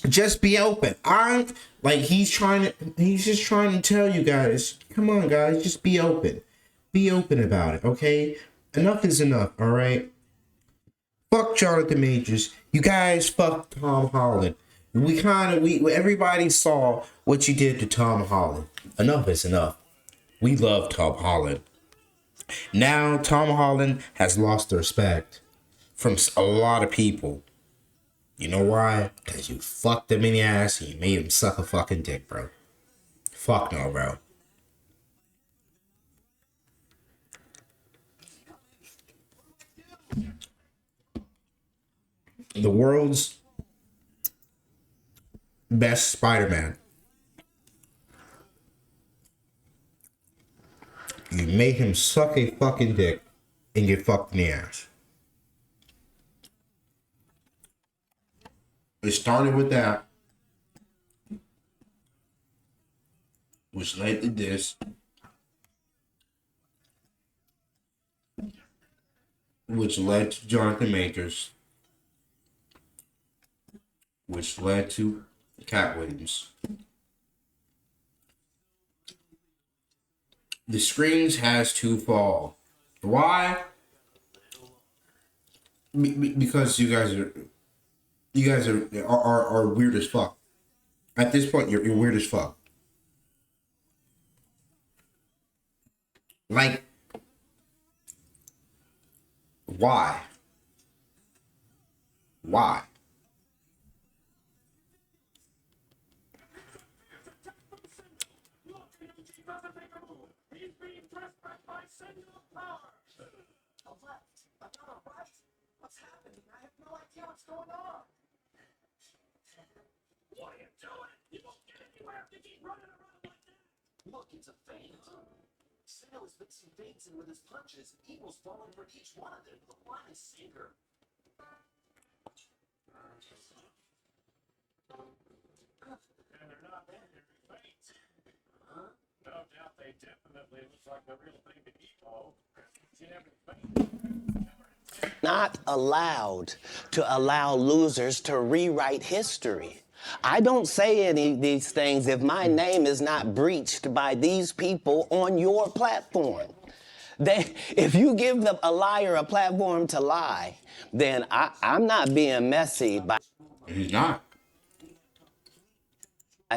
A: Just be open. He's just trying to tell you guys, come on guys, just be open. Be open about it, okay? Enough is enough, all right? Fuck Jonathan Majors. You guys fuck Tom Holland. Everybody saw what you did to Tom Holland. Enough is enough. We love Tom Holland. Now Tom Holland has lost the respect from a lot of people. You know why? Because you fucked him in the ass and you made him suck a fucking dick, bro. Fuck no, bro. The world's best Spider-Man. You made him suck a fucking dick and get fucked in the ass. It started with that, which led to this, which led to Jonathan Majors, which led to Cat Williams. The screens has to fall. Why? Because you guys are weird as fuck. At this point, you're weird as fuck. Like, why? Why?
I: What's happening? I have no idea what's going on. What are you doing? You won't get anywhere if you keep running around like that. Look, it's a feint. Sale is mixing feints in with his punches. Evil's falling for each one of them. The line is sinker.
S: And they're not ordinary feints. Huh? No doubt they definitely look like the real thing to Evo.
L: Not allowed to allow losers to rewrite history. I don't say any of these things if my name is not breached by these people on your platform. If you give a liar a platform to lie, then I'm not being messy.
A: He's not.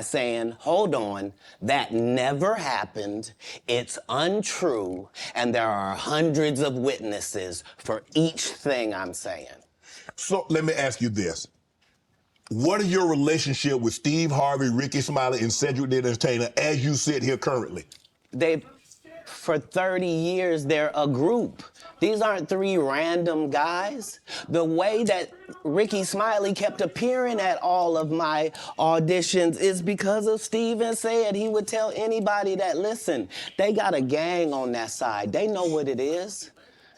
L: saying, hold on, that never happened, it's untrue, and there are hundreds of witnesses for each thing I'm saying.
F: So let me ask you this. What is your relationship with Steve Harvey, Ricky Smiley, and Cedric the Entertainer as you sit here currently?
L: For 30 years, they're a group. These aren't three random guys. The way that Ricky Smiley kept appearing at all of my auditions is because of Steven said he would tell anybody that, listen, they got a gang on that side. They know what it is.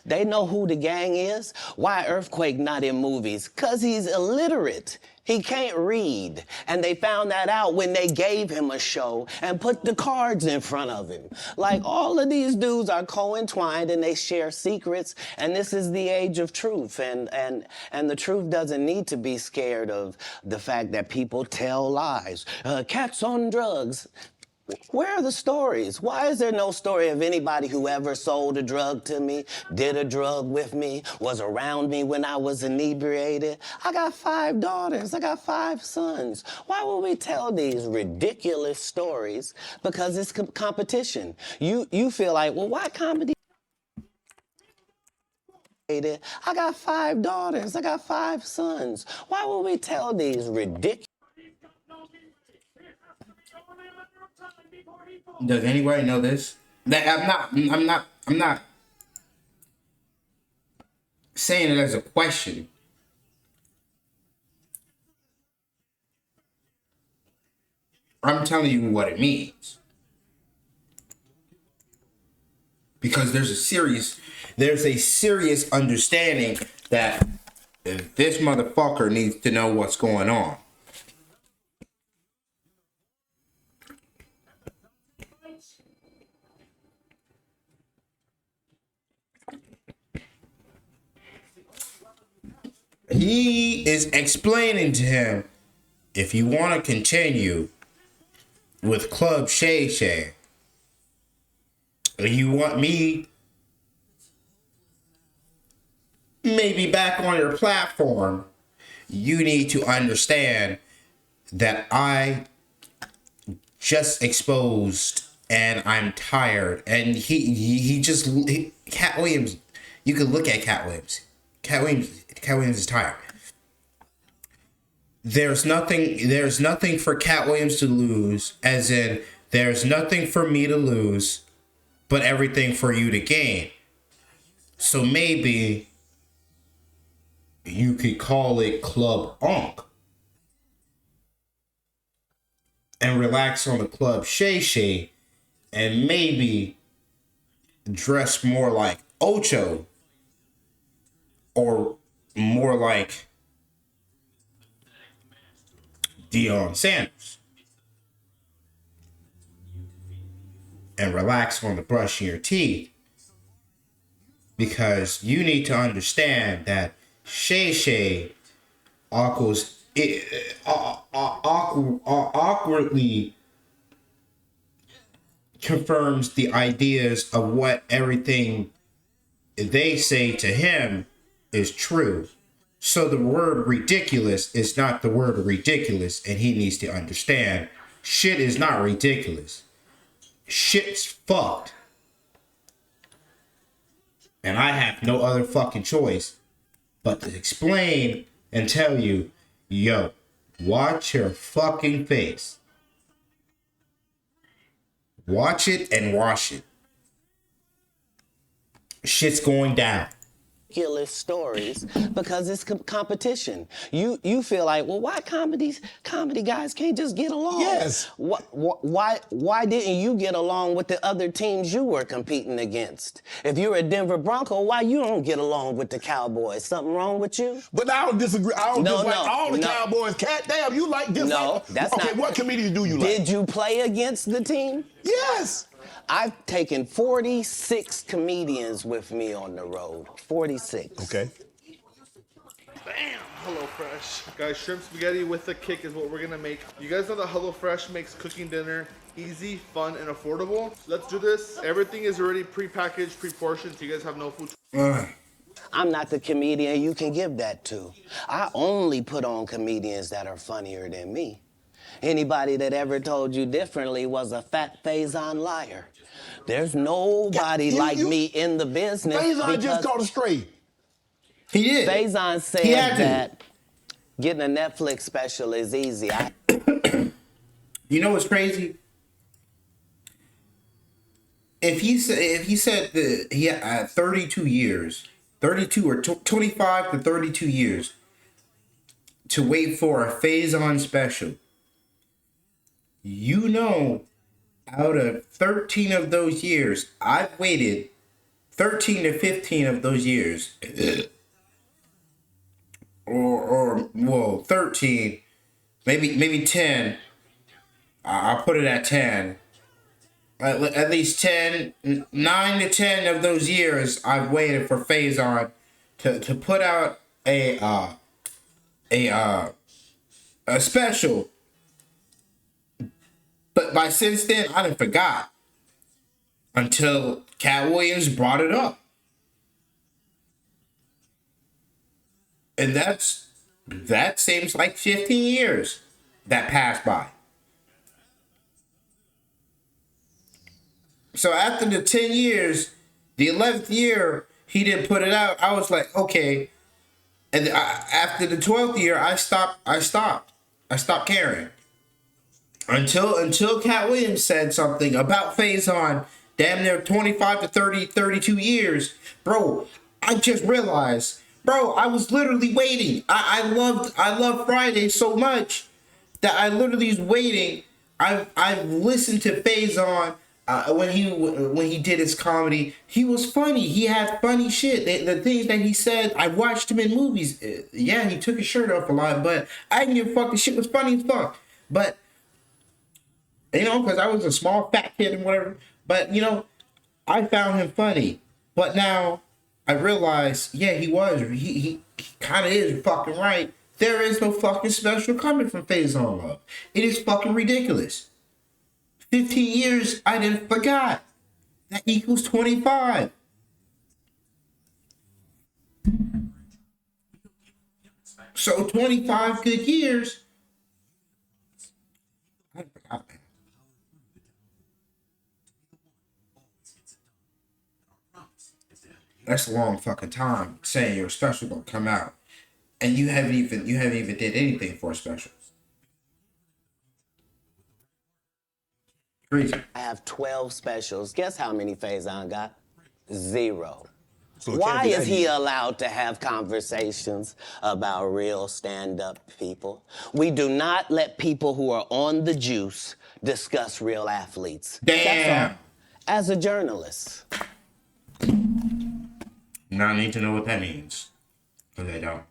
L: They know who the gang is. Why Earthquake not in movies? 'Cause he's illiterate. He can't read. And they found that out when they gave him a show and put the cards in front of him. Like, all of these dudes are co-entwined and they share secrets, and this is the age of truth. And the truth doesn't need to be scared of the fact that people tell lies. Cats on drugs. Where are the stories? Why is there no story of anybody who ever sold a drug to me, did a drug with me, was around me when I was inebriated? I got 5 daughters. I got 5 sons. Why would we tell these ridiculous stories? Because it's competition. You feel like, well, why comedy? I got 5 daughters. I got 5 sons. Why would we tell these ridiculous?
A: Does anybody know this? That I'm not saying it as a question. I'm telling you what it means. Because there's a serious understanding that this motherfucker needs to know what's going on. He is explaining to him, if you want to continue with Club Shay Shay, you want me maybe back on your platform, you need to understand that I just exposed and I'm tired. And Cat Williams, you could look at Cat Williams. Cat Williams is tired. There's nothing for Cat Williams to lose, as in there's nothing for me to lose, but everything for you to gain. So maybe you could call it Club Onk and relax on the Club Shay Shay and maybe dress more like Ocho or more like Deion Sanders and relax on the brushing your teeth, because you need to understand that Shay Shay awkwardly confirms the ideas of what everything they say to him is true. So the word ridiculous is not the word ridiculous, and he needs to understand shit is not ridiculous. Shit's fucked. And I have no other fucking choice but to explain and tell you, yo, watch your fucking face. Watch it and wash it. Shit's going down.
L: Ridiculous stories because it's competition. You feel like, well, why comedy guys can't just get along?
F: Yes.
L: Why didn't you get along with the other teams you were competing against? If you're a Denver Bronco, why you don't get along with the Cowboys? Something wrong with you?
F: But I don't disagree. I don't dislike all the Cowboys. Cat damn, you like this?
L: No, that's not.
F: Okay, what comedians do you like?
L: Did you play against the team?
F: Yes.
L: I've taken 46 comedians with me on the road. 46.
F: Okay.
T: Bam! HelloFresh. Guys, shrimp spaghetti with a kick is what we're gonna make. You guys know that HelloFresh makes cooking dinner easy, fun, and affordable. Let's do this. Everything is already pre-packaged, pre-portioned, so you guys have no food.
L: I'm not the comedian you can give that to. I only put on comedians that are funnier than me. Anybody that ever told you differently was a fat Faison liar. There's nobody like me in the business.
F: Faison just caught a stray.
A: He did.
L: Faison
A: He
L: said
A: had to.
L: that getting a Netflix special is easy.
A: You know what's crazy? If he said that he had 32 years, 32 or 25 to 32 years to wait for a Faison special, you know, out of 13 of those years, I've waited 13 to 15 of those years, or 13, maybe 10. I'll put it at 10. At least 10, 9 to 10 of those years, I've waited for Faison to put out a special. But by since then, I done forgot until Cat Williams brought it up, and that seems like 15 years that passed by. So after the 10 years, the 11th year, he didn't put it out. I was like, okay. And after the 12th year, I stopped caring. Until Cat Williams said something about Faison, damn near 25 to 32 years. Bro, I just realized, bro, I was literally waiting. I love Friday so much that I literally was waiting. I've listened to Faison. When he did his comedy, he was funny. He had funny shit. The things that he said, I watched him in movies. Yeah, he took his shirt off a lot, but I didn't give a fuck. The shit was funny as fuck. But, you know, because I was a small fat kid and whatever. But, you know, I found him funny. But now I realize, yeah, he was. He kind of is fucking right. There is no fucking special coming from Faison Love. It is fucking ridiculous. 15 years, I didn't forgot. That equals 25. So 25 good years. I forgot. That's a long fucking time saying your special gonna come out, and you haven't even did anything for a special. Crazy.
L: I have 12 specials. Guess how many Faison got? 0.
F: So it
L: Why
F: can't be
L: is
F: that
L: he
F: easy.
L: allowed to have conversations about real stand-up people? We do not let people who are on the juice discuss real athletes.
A: Damn.
L: That's all. As a journalist.
A: Now I need to know what that means. Because I don't.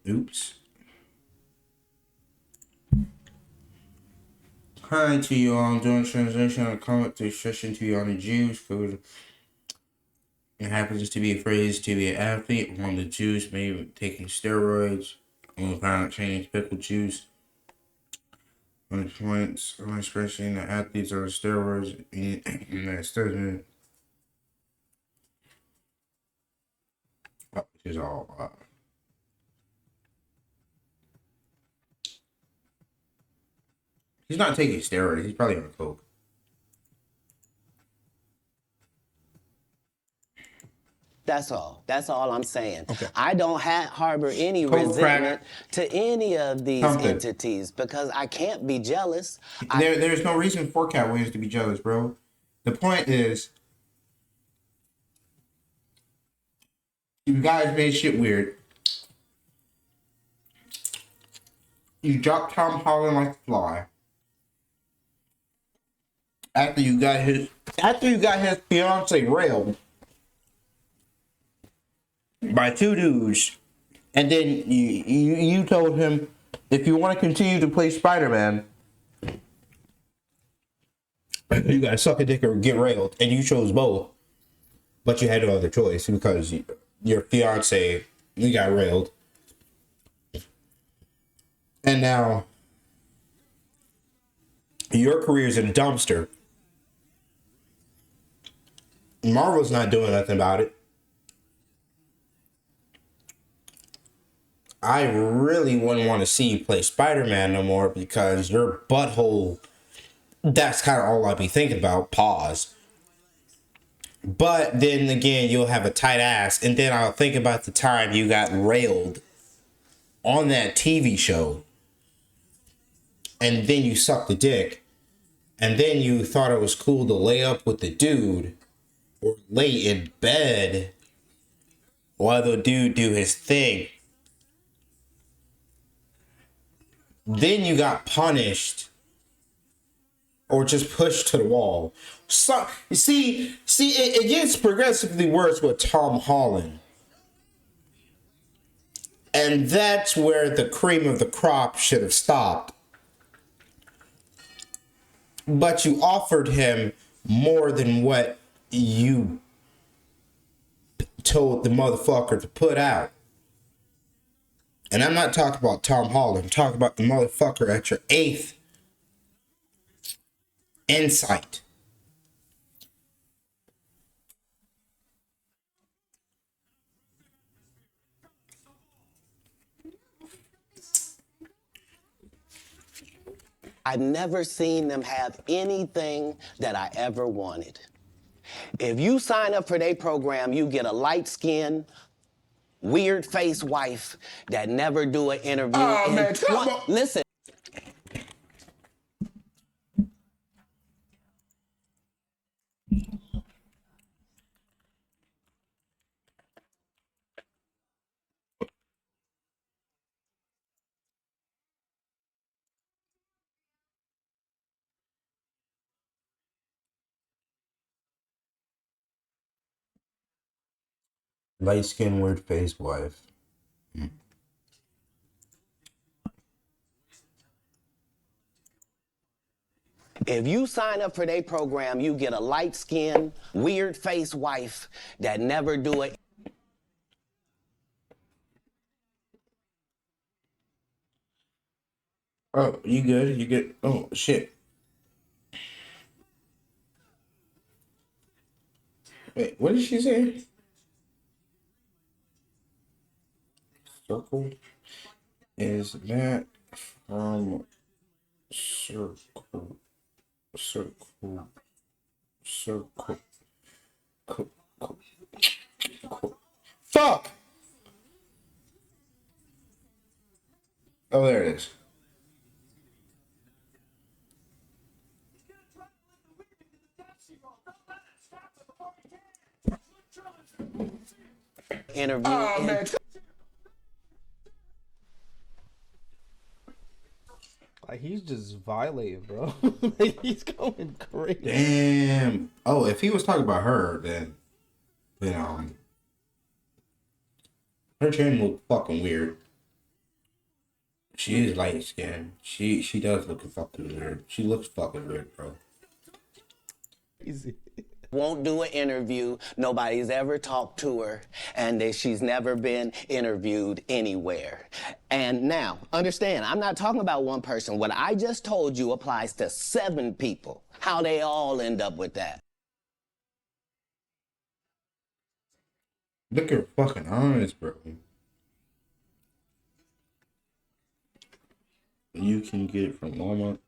A: Oops. Hi to you all. I'm doing translation. I comment to session to you on the Jews. Food. It happens to be a phrase to be an athlete. One of the Jews may be taking steroids. On violent Chinese pickle juice. On points, expressing the athletes are steroids in that statement. Is all. He's not taking steroids. He's probably on coke.
L: That's all. That's all I'm saying. Okay. I don't harbor any
A: Coke,
L: resentment
A: crack,
L: to any of these
A: something.
L: entities because I can't be jealous.
A: There's no reason for Cat Williams to be jealous, bro. The point is, you guys made shit weird. You dropped Tom Holland like a fly. After you got his fiance railed by 2 dudes, and then you told him if you want to continue to play Spider-Man, you gotta suck a dick or get railed, and you chose both. but you had no other choice because your fiance, you got railed. And now your career's in a dumpster. Marvel's not doing nothing about it. I really wouldn't want to see you play Spider-Man no more because your butthole, that's kind of all I'd be thinking about. Pause. But then again, you'll have a tight ass, and then I'll think about the time you got railed on that TV show, and then you sucked the dick, and then you thought it was cool to lay up with the dude, or lay in bed while the dude do his thing. Then you got punished or just pushed to the wall. So, it gets progressively worse with Tom Holland. And that's where the cream of the crop should have stopped. But you offered him more than what you told the motherfucker to put out. And I'm not talking about Tom Holland. I'm talking about the motherfucker at your 8th insight.
L: I've never seen them have anything that I ever wanted. If you sign up for their program, you get a light-skinned, weird-faced wife that never do an interview.
F: Oh, man, come on.
L: Listen.
A: Light-skinned, weird-faced wife.
L: If you sign up for their program, you get a light-skinned, weird-faced wife that never do it.
A: Oh, you good? You good? Oh, shit. Wait, what did she say? Circle? Is that from circle? Circle? Circle? Fuck! Oh, there it is.
L: Interview.
F: Oh, man.
U: Like, he's just violating, bro. Like, he's going crazy.
A: Damn. Oh, if he was talking about her, then her chin looked fucking weird. She is light skinned. She does look fucking weird. She looks fucking weird, bro.
U: Easy.
L: Won't do an interview. Nobody's ever talked to her, and that she's never been interviewed anywhere. And now, understand, I'm not talking about one person. What I just told you applies to 7 people. How they all end up with that.
A: Look at her fucking eyes, bro. You can get it from Walmart.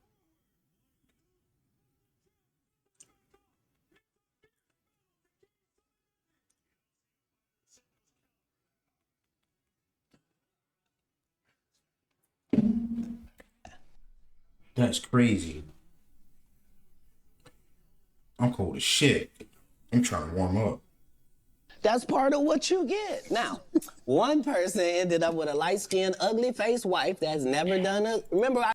A: That's crazy. I'm cold as shit. I'm trying to warm up.
L: That's part of what you get. Now, one person ended up with a light-skinned, ugly-faced wife that's never done a... Remember, I...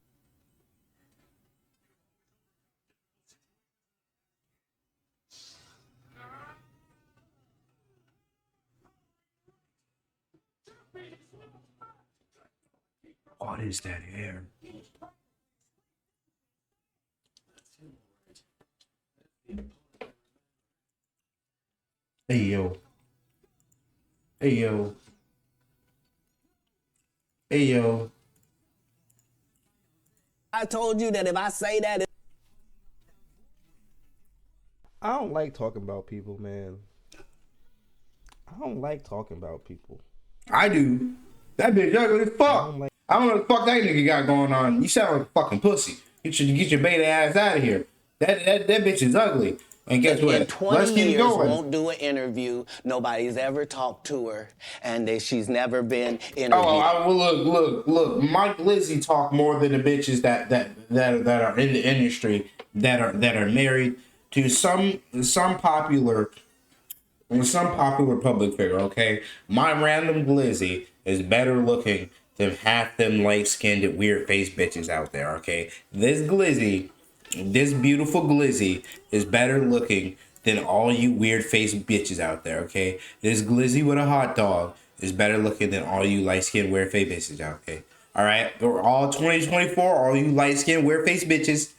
A: What is that hair? Hey yo. Hey yo. Hey yo.
L: I told you that if I say that,
U: I don't like talking about people, man. I don't like talking about people.
A: I do. That bitch ugly as fuck. I don't know what the fuck that nigga got going on. You sound like a fucking pussy. You should get your beta ass out of here. That bitch is ugly. And guess what?
L: in 20
A: Let's keep
L: years
A: going.
L: won't do an interview. Nobody's ever talked to her, and she's never been interviewed.
A: Well, look. Mike Lizzie talk more than the bitches that are in the industry that are married to some popular public figure. Okay, my random Glizzy is better looking than half them light-skinned weird face bitches out there. Okay, this Glizzy. This beautiful Glizzy is better looking than all you weird face bitches out there, okay? This Glizzy with a hot dog is better looking than all you light-skinned weird face bitches out, okay? All right? We're all 2024, all you light-skinned weird face bitches.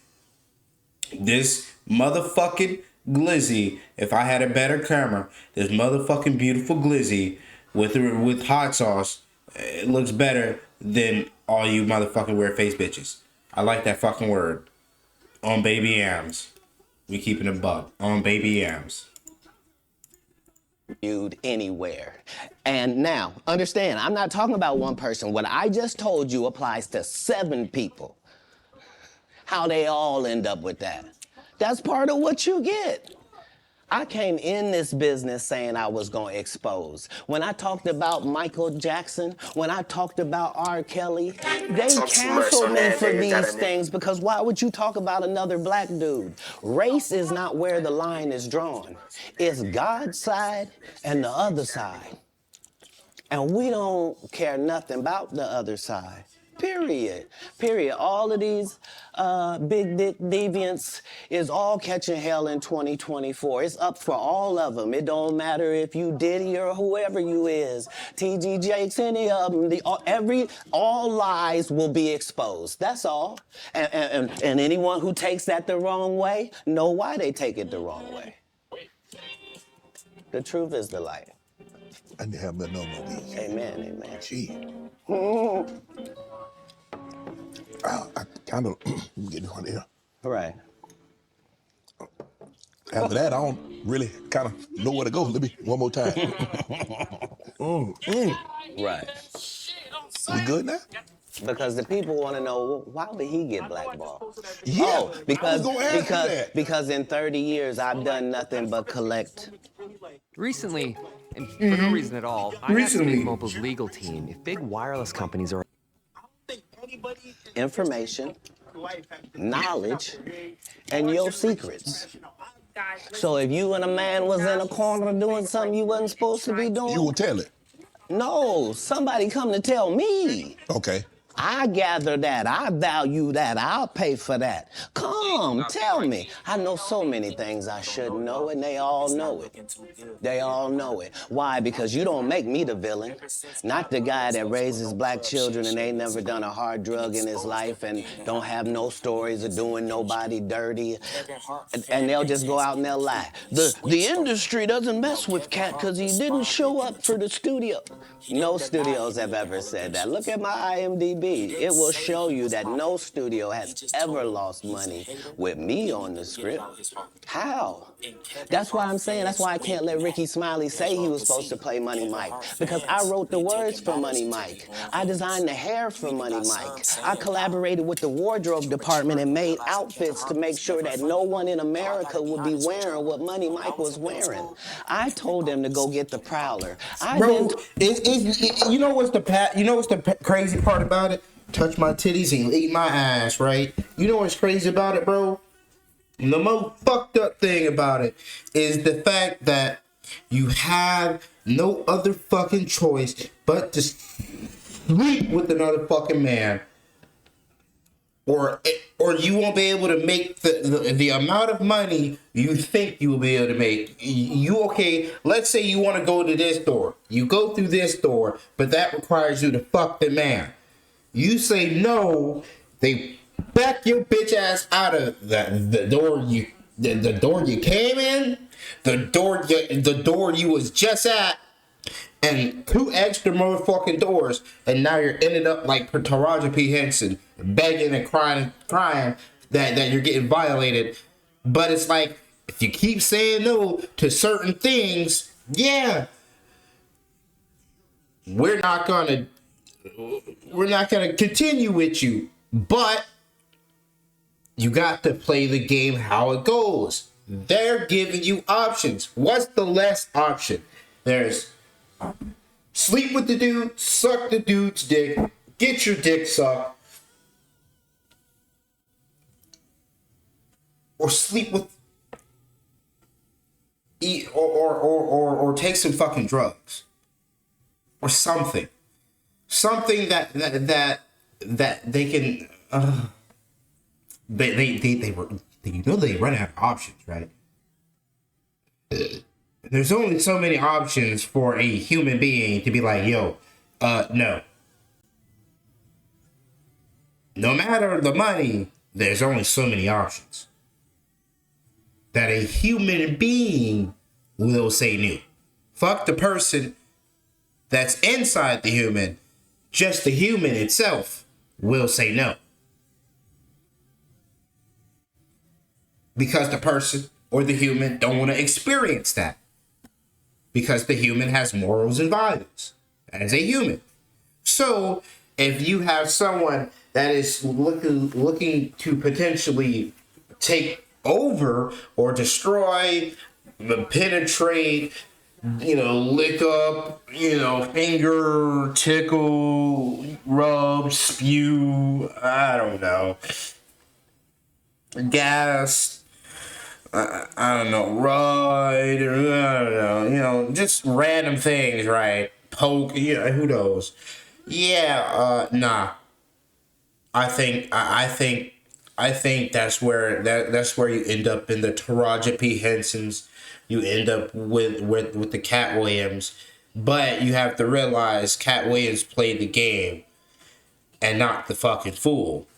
A: This motherfucking Glizzy, if I had a better camera, this motherfucking beautiful Glizzy with hot sauce, it looks better than all you motherfucking weird face bitches. I like that fucking word. On baby yams. We keeping a buck. On baby yams.
L: Viewed anywhere. And now, understand, I'm not talking about one person. What I just told you applies to 7 people. How they all end up with that. That's part of what you get. I came in this business saying I was going to expose. When I talked about Michael Jackson, when I talked about R. Kelly, they canceled me for these things because why would you talk about another black dude? Race is not where the line is drawn. It's God's side and the other side. And we don't care nothing about the other side. Period. All of these big dick deviants is all catching hell in 2024. It's up for all of them. It don't matter if you Diddy or whoever you is. TG Jakes, any of them. All lies will be exposed. That's all. And anyone who takes that the wrong way, know why they take it the wrong way. The truth is the light.
F: I didn't have nothing on no these.
L: Amen.
F: Gee. I kind of get one here.
L: Right.
F: After that, I don't really kind of know where to go. Let me one more time.
L: Right.
F: We good now?
L: Because the people want to know, why did he get blackballed?
F: Yeah,
L: oh, because
F: I was gonna ask you that.
L: Because in 30 years I've done nothing but collect.
O: Recently, and for no reason at all, I asked Big Mobile's legal team if big wireless companies are
L: information, knowledge, and your secrets. So if you and a man was in a corner doing something you wasn't supposed to be doing,
F: you will tell it.
L: No, somebody come to tell me.
F: Okay.
L: I gather that, I value that, I'll pay for that. Come, tell me. I know so many things I shouldn't know, and they all know it. They all know it. Why? Because you don't make me the villain. Not the guy that raises black children and ain't never done a hard drug in his life and don't have no stories of doing nobody dirty. And they'll just go out and they'll lie. The industry doesn't mess with Cat because he didn't show up for the studio. No studios have ever said that. Look at my IMDb. It will show you that no studio has ever lost money with me on the script. How? That's why I'm saying, that's why I can't let Ricky Smiley say he was supposed to play Money Mike. Because I wrote the words for Money Mike. I designed the hair for Money Mike. I collaborated with the wardrobe department and made outfits to make sure that no one in America would be wearing what Money Mike was wearing. I told them to go get the Prowler.
A: You know what's the crazy part about it? Touch my titties and eat my ass, right? You know what's crazy about it, bro? The most fucked up thing about it is the fact that you have no other fucking choice but to sleep with another fucking man, or you won't be able to make the amount of money you think you will be able to make. Okay, let's say you want to go to this store. You go through this door, but that requires you to fuck the man. You say no, they back your bitch ass out of the door the door you came in, the door you was just at, and 2 extra motherfucking doors, and now you're ended up like Taraji P. Henson, begging and crying that you're getting violated. But it's like, if you keep saying no to certain things, yeah, we're not gonna continue with you. But you got to play the game how it goes. They're giving you options. What's the less option? There's sleep with the dude, suck the dude's dick, get your dick sucked, or sleep with, eat, or take some fucking drugs, or something that they can. They run out of options, right? There's only so many options for a human being to be like, yo, no. No matter the money, there's only so many options that a human being will say no. Fuck the person that's inside the human. Just the human itself will say no. Because the person or the human don't want to experience that. Because the human has morals and values as a human. So if you have someone that is looking to potentially take over or destroy, penetrate, lick up, finger, tickle, rub, spew, I don't know, gas, I don't know, ride, or I don't know, just random things, right? Poke, who knows? Yeah, nah. I think that's where that's where you end up in the Taraji P. Hensons. You end up with the Cat Williams, but you have to realize Cat Williams played the game and not the fucking fool.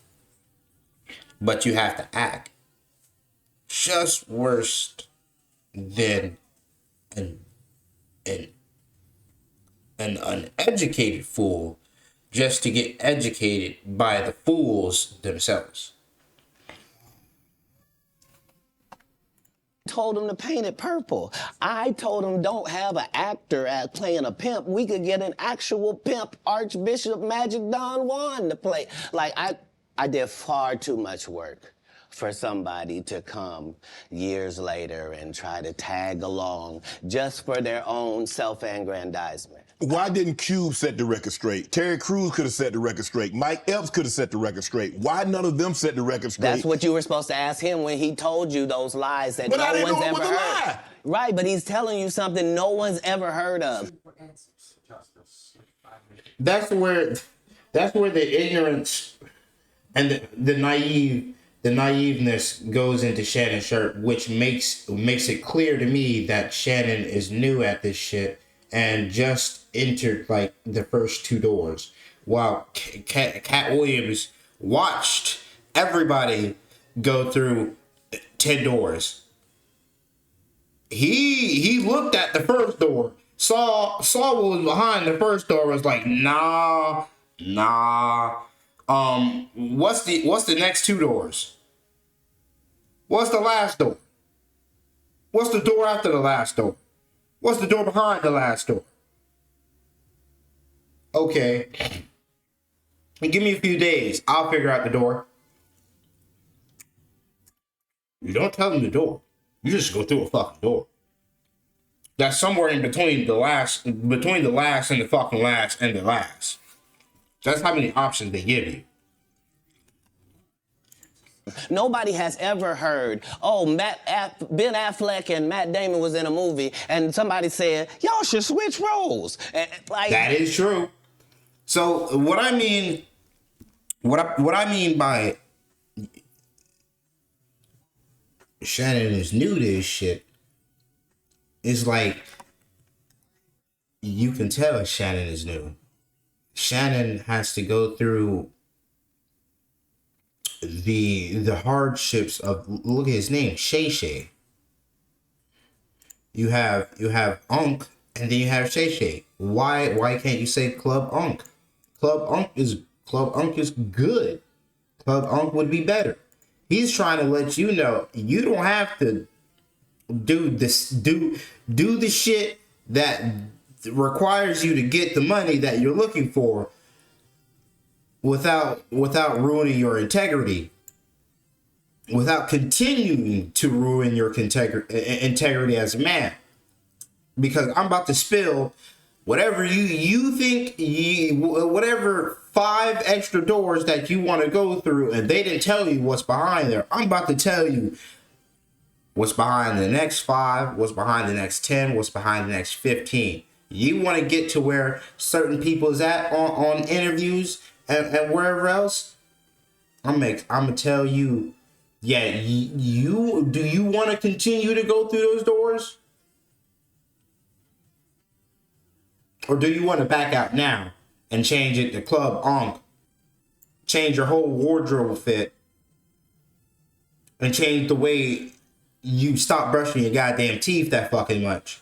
A: But you have to act just worse than an uneducated fool just to get educated by the fools themselves.
L: Told him to paint it purple. I told him don't have an actor at playing a pimp. We could get an actual pimp, Archbishop Magic Don Juan, to play. Like, I did far too much work for somebody to come years later and try to tag along just for their own self-aggrandizement.
F: Why didn't Cube set the record straight? Terry Crews could have set the record straight. Mike Epps could have set the record straight. Why none of them set the record straight?
L: That's what you were supposed to ask him when he told you those lies that
F: but
L: no
F: I didn't
L: one's
F: know it
L: ever
F: was a
L: heard.
F: lie.
L: Right, but he's telling you something no one's ever heard of.
A: That's where the ignorance and the naiveness goes into Shannon's shirt, which makes it clear to me that Shannon is new at this shit and just entered like the first 2 doors, while Cat Williams watched everybody go through 10 doors. He looked at the first door, saw what was behind the first door, was like, nah. What's the next 2 doors? What's the last door? What's the door after the last door? What's the door behind the last door? Okay. Give me a few days. I'll figure out the door. You don't tell them the door. You just go through a fucking door. That's somewhere in between the last and the fucking last and the last. That's how many options they give you.
L: Nobody has ever heard, Ben Affleck and Matt Damon was in a movie, and somebody said, y'all should switch roles.
A: That is true. So what I mean by Shannon is new to this shit is like, you can tell Shannon is new. Shannon has to go through the hardships of, look at his name, Shay Shay. You have Unk, and then you have Shay Shay. Why can't you say Club Unk? Club Unk is good. Club Unk would be better. He's trying to let you know you don't have to do the shit that requires you to get the money that you're looking for without ruining your integrity, without continuing to ruin your integrity as a man. Because I'm about to spill whatever you think, whatever 5 extra doors that you want to go through, and they didn't tell you what's behind there. I'm about to tell you what's behind the next 5, what's behind the next 10, what's behind the next 15. You want to get to where certain people is at on interviews and wherever else. I'm gonna tell you, yeah, you do you want to continue to go through those doors? Or do you want to back out now and change it to Club Unk? Change your whole wardrobe fit and change the way you stop brushing your goddamn teeth that fucking much.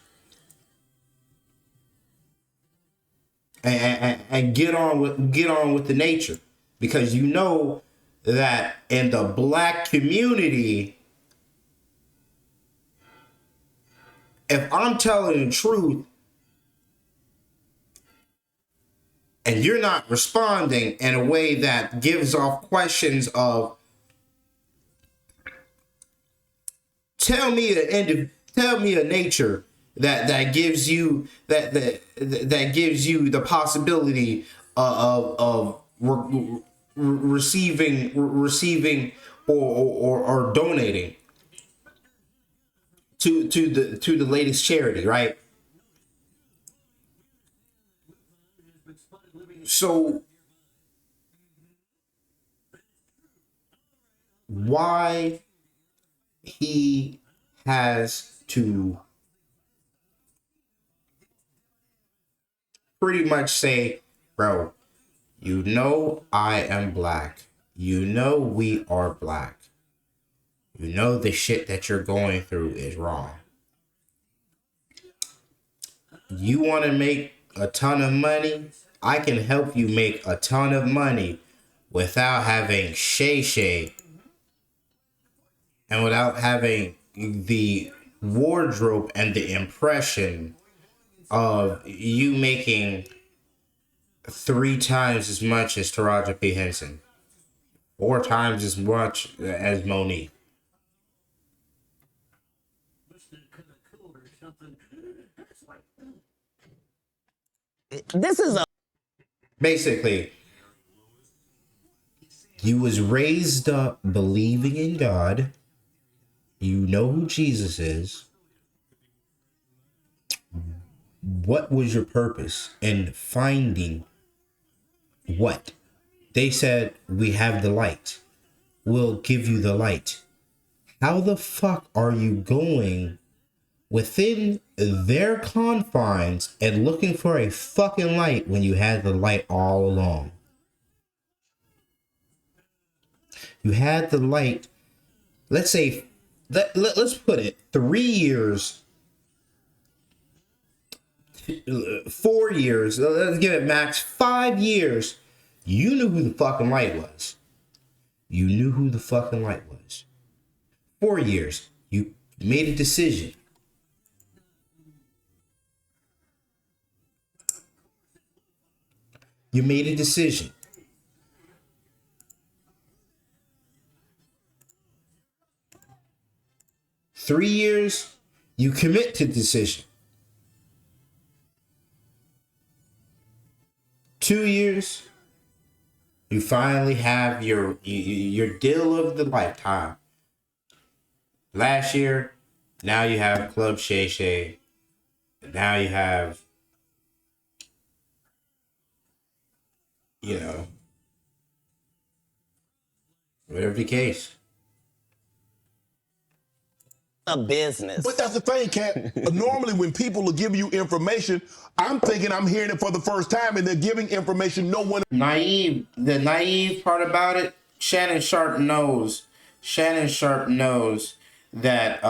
A: And get on with the nature. Because you know that in the black community, if I'm telling the truth and you're not responding in a way that gives off questions of, tell me a nature that gives you that gives you the possibility of receiving or donating to the latest charity, right? So why he has to pretty much say, bro, you know I am black. You know we are black. You know the shit that you're going through is wrong. You want to make a ton of money? I can help you make a ton of money without having Shay Shay and without having the wardrobe and the impression of you making 3 times as much as Taraji P. Henson, 4 times as much as Monique.
L: This is a...
A: Basically, you was raised up believing in God. You know who Jesus is. What was your purpose in finding what? They said, we have the light. We'll give you the light. How the fuck are you going within their confines and looking for a fucking light when you had the light all along? You had the light, let's say, let's put it 3 years, 4 years, let's give it max 5 years. You knew who the fucking light was. You knew who the fucking light was. 4 years, you made a decision. You made a decision. Three years, you commit to decision. 2 years, you finally have your deal of the lifetime. Last year, now you have Club Shay Shay. Now you have, whatever the case.
L: A business.
F: But that's the thing, Cat. Normally when people will give you information, I'm thinking I'm hearing it for the first time and they're giving information no one...
A: The naive part about it Shannon Sharp knows that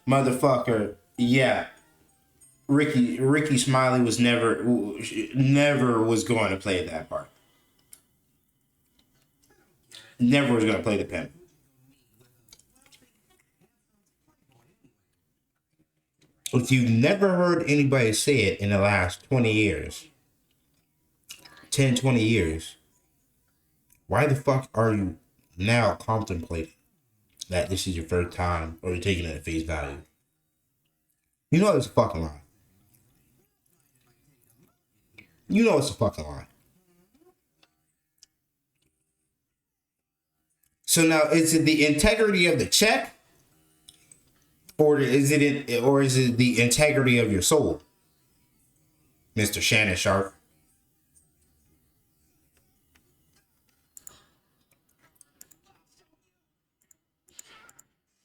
A: motherfucker, yeah, Ricky Smiley was never was going to play that part. Never was going to play the pimp. If you've never heard anybody say it in the last 20 years, 10, 20 years, why the fuck are you now contemplating that this is your first time or you're taking it at face value? You know it's a fucking lie. You know it's a fucking lie. So now, is it the integrity of the check? Or is it the integrity of your soul, Mr. Shannon Sharp?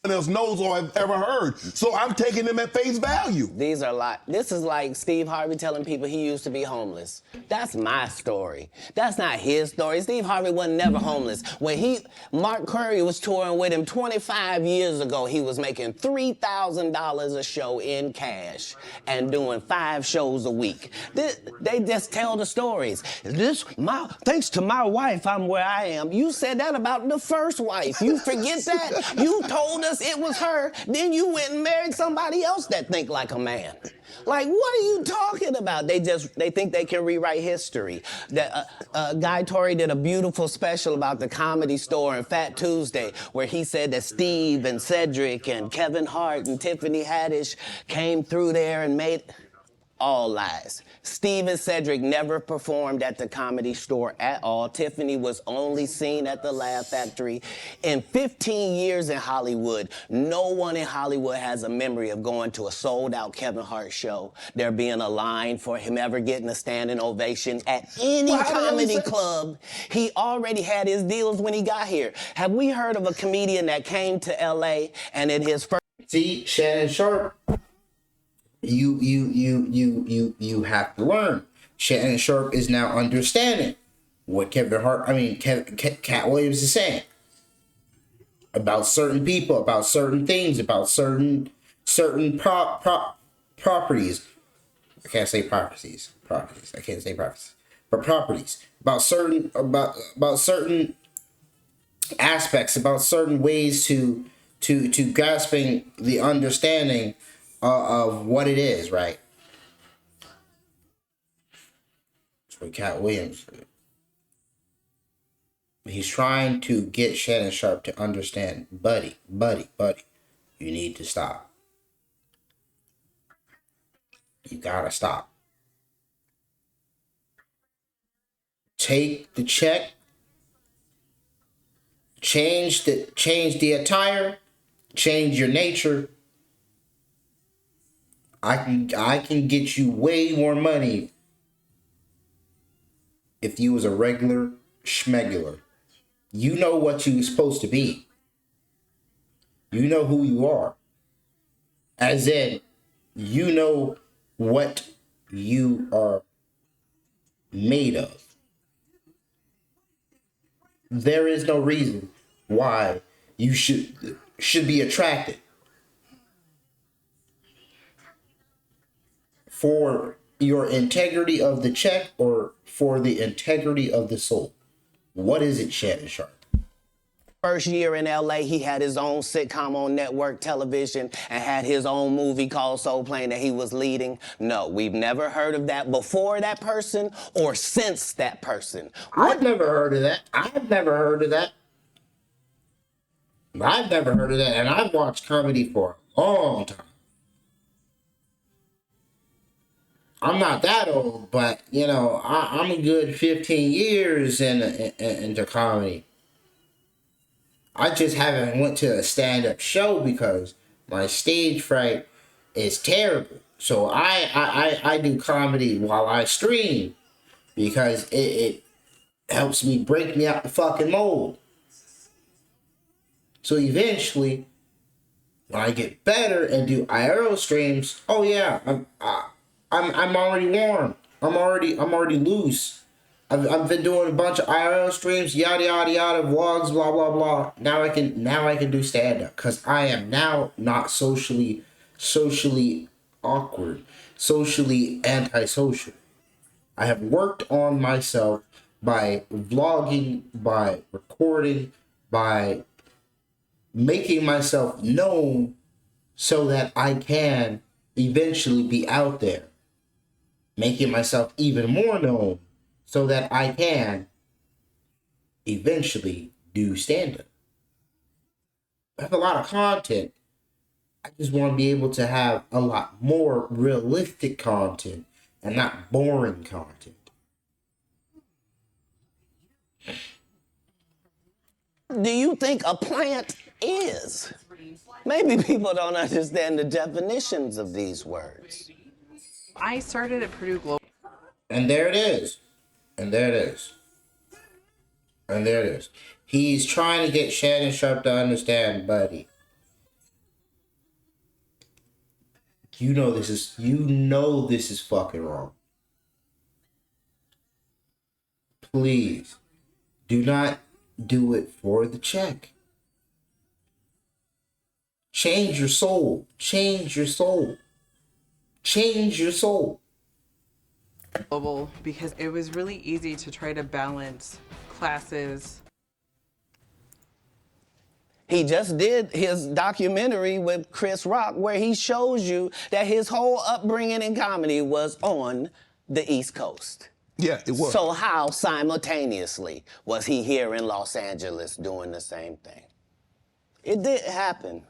F: Else knows or have ever heard. So I'm taking them at face value.
L: These are like, this is like Steve Harvey telling people he used to be homeless. That's my story. That's not his story. Steve Harvey wasn't never homeless. When Mark Curry was touring with him 25 years ago, he was making $3,000 a show in cash and doing 5 shows a week. They just tell the stories. Thanks to my wife, I'm where I am. You said that about the first wife. You forget that? You told us it was her, then you went and married somebody else that think like a man. Like, what are you talking about? They think they can rewrite history. Guy Torrey did a beautiful special about the Comedy Store and Fat Tuesday, where he said that Steve and Cedric and Kevin Hart and Tiffany Haddish came through there and made... All lies. Steve and Cedric never performed at the Comedy Store at all. Tiffany was only seen at the Laugh Factory. In 15 years in Hollywood, no one in Hollywood has a memory of going to a sold-out Kevin Hart show, there being a line for him ever getting a standing ovation at any comedy club. He already had his deals when he got here. Have we heard of a comedian that came to L.A. and in his first...
A: See, Shannon Sharp. You have to learn. Shannon Sharp is now understanding what Cat Williams is saying about certain people, about certain things, about certain properties. I can't say properties. I can't say properties, but properties about certain aspects, about certain ways to grasping the understanding of what it is, right? That's what Cat Williams did. He's trying to get Shannon Sharp to understand, buddy, you need to stop. You gotta stop. Take the check, change the attire, change your nature. I can get you way more money if you was a regular schmegular. You know what you're supposed to be. You know who you are. As in, you know what you are made of. There is no reason why you should be attracted for your integrity of the check or for the integrity of the soul. What is it, Shannon Sharp?
L: First year in LA, he had his own sitcom on network television and had his own movie called Soul Plane that he was leading. No, we've never heard of that before that person or since that person.
A: I've never heard of that. I've never heard of that. And I've watched comedy for a long time. I'm not that old, but, you know, I'm a good 15 years into comedy. I just haven't went to a stand-up show because my stage fright is terrible. So I do comedy while I stream because it helps me break me out the fucking mold. So eventually, when I get better and do IRL streams, oh yeah, I'm already warm. I'm already loose. I've been doing a bunch of IRL streams, yada yada yada, vlogs, blah blah blah. Now I can do stand up because I am now not socially awkward, socially antisocial. I have worked on myself by vlogging, by recording, by making myself known so that I can eventually be out there. Making myself even more known so that I can eventually do stand-up. I have a lot of content. I just want to be able to have a lot more realistic content and not boring content.
L: Do you think a plant is? Maybe people don't understand the definitions of these words.
C: I started at Purdue Global.
A: And there it is. And there it is. And there it is. He's trying to get Shannon Sharp to understand, buddy. You know this is fucking wrong. Please do not do it for the check. Change your soul. Change your soul. Change your soul.
C: Global, because it was really easy to try to balance classes.
L: He just did his documentary with Chris Rock where he shows you that his whole upbringing in comedy was on the East Coast.
F: Yeah, it was.
L: So how simultaneously was he here in Los Angeles doing the same thing? It didn't happen.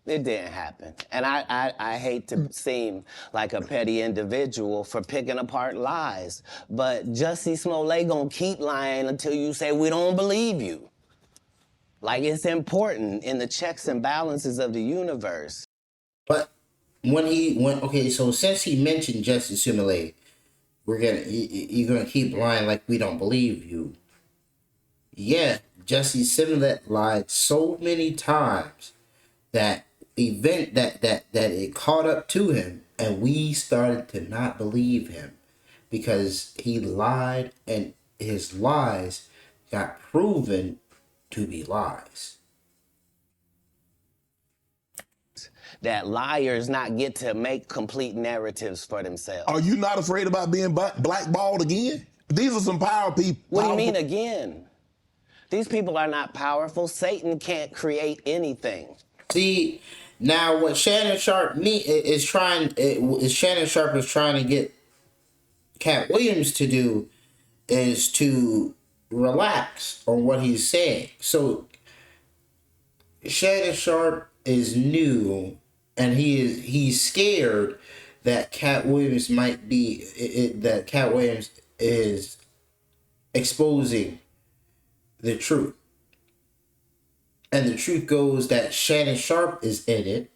L: It didn't happen. And I hate to seem like a petty individual for picking apart lies, but Jussie Smollett gonna keep lying until you say we don't believe you. Like it's important in the checks and balances of the universe.
A: But okay, so since he mentioned Jussie Smollett, you're gonna keep lying like we don't believe you. Yeah, Jussie Smollett lied so many times that it caught up to him, and we started to not believe him because he lied, and his lies got proven to be lies.
L: That liars not get to make complete narratives for themselves.
F: Are you not afraid about being blackballed again? These are some power people.
L: What do you mean again? These people are not powerful. Satan can't create anything.
A: See, now what Shannon Sharp is trying to get Cat Williams to do is to relax on what he's saying. So Shannon Sharp is new, and he's scared that Cat Williams that Cat Williams is exposing the truth. And the truth goes that Shannon Sharp is in it.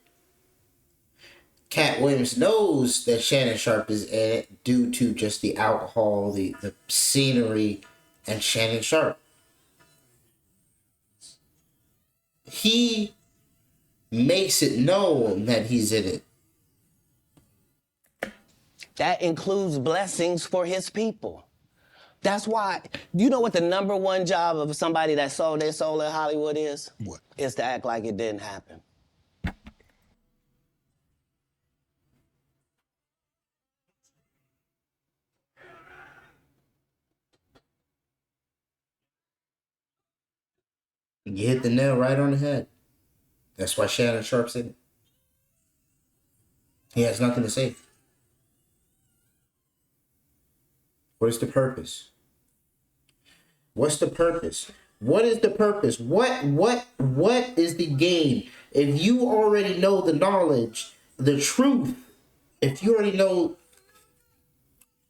A: Cat Williams knows that Shannon Sharp is in it due to just the alcohol, the scenery, and Shannon Sharp. He makes it known that he's in it.
L: That includes blessings for his people. That's why, you know what the number one job of somebody that sold their soul in Hollywood is?
F: What?
L: Is to act like it didn't happen.
A: You hit the nail right on the head. That's why Shannon Sharp's in it. He has nothing to say. What is the purpose? What's the purpose? What is the purpose? What is the gain? If you already know the knowledge, the truth, if you already know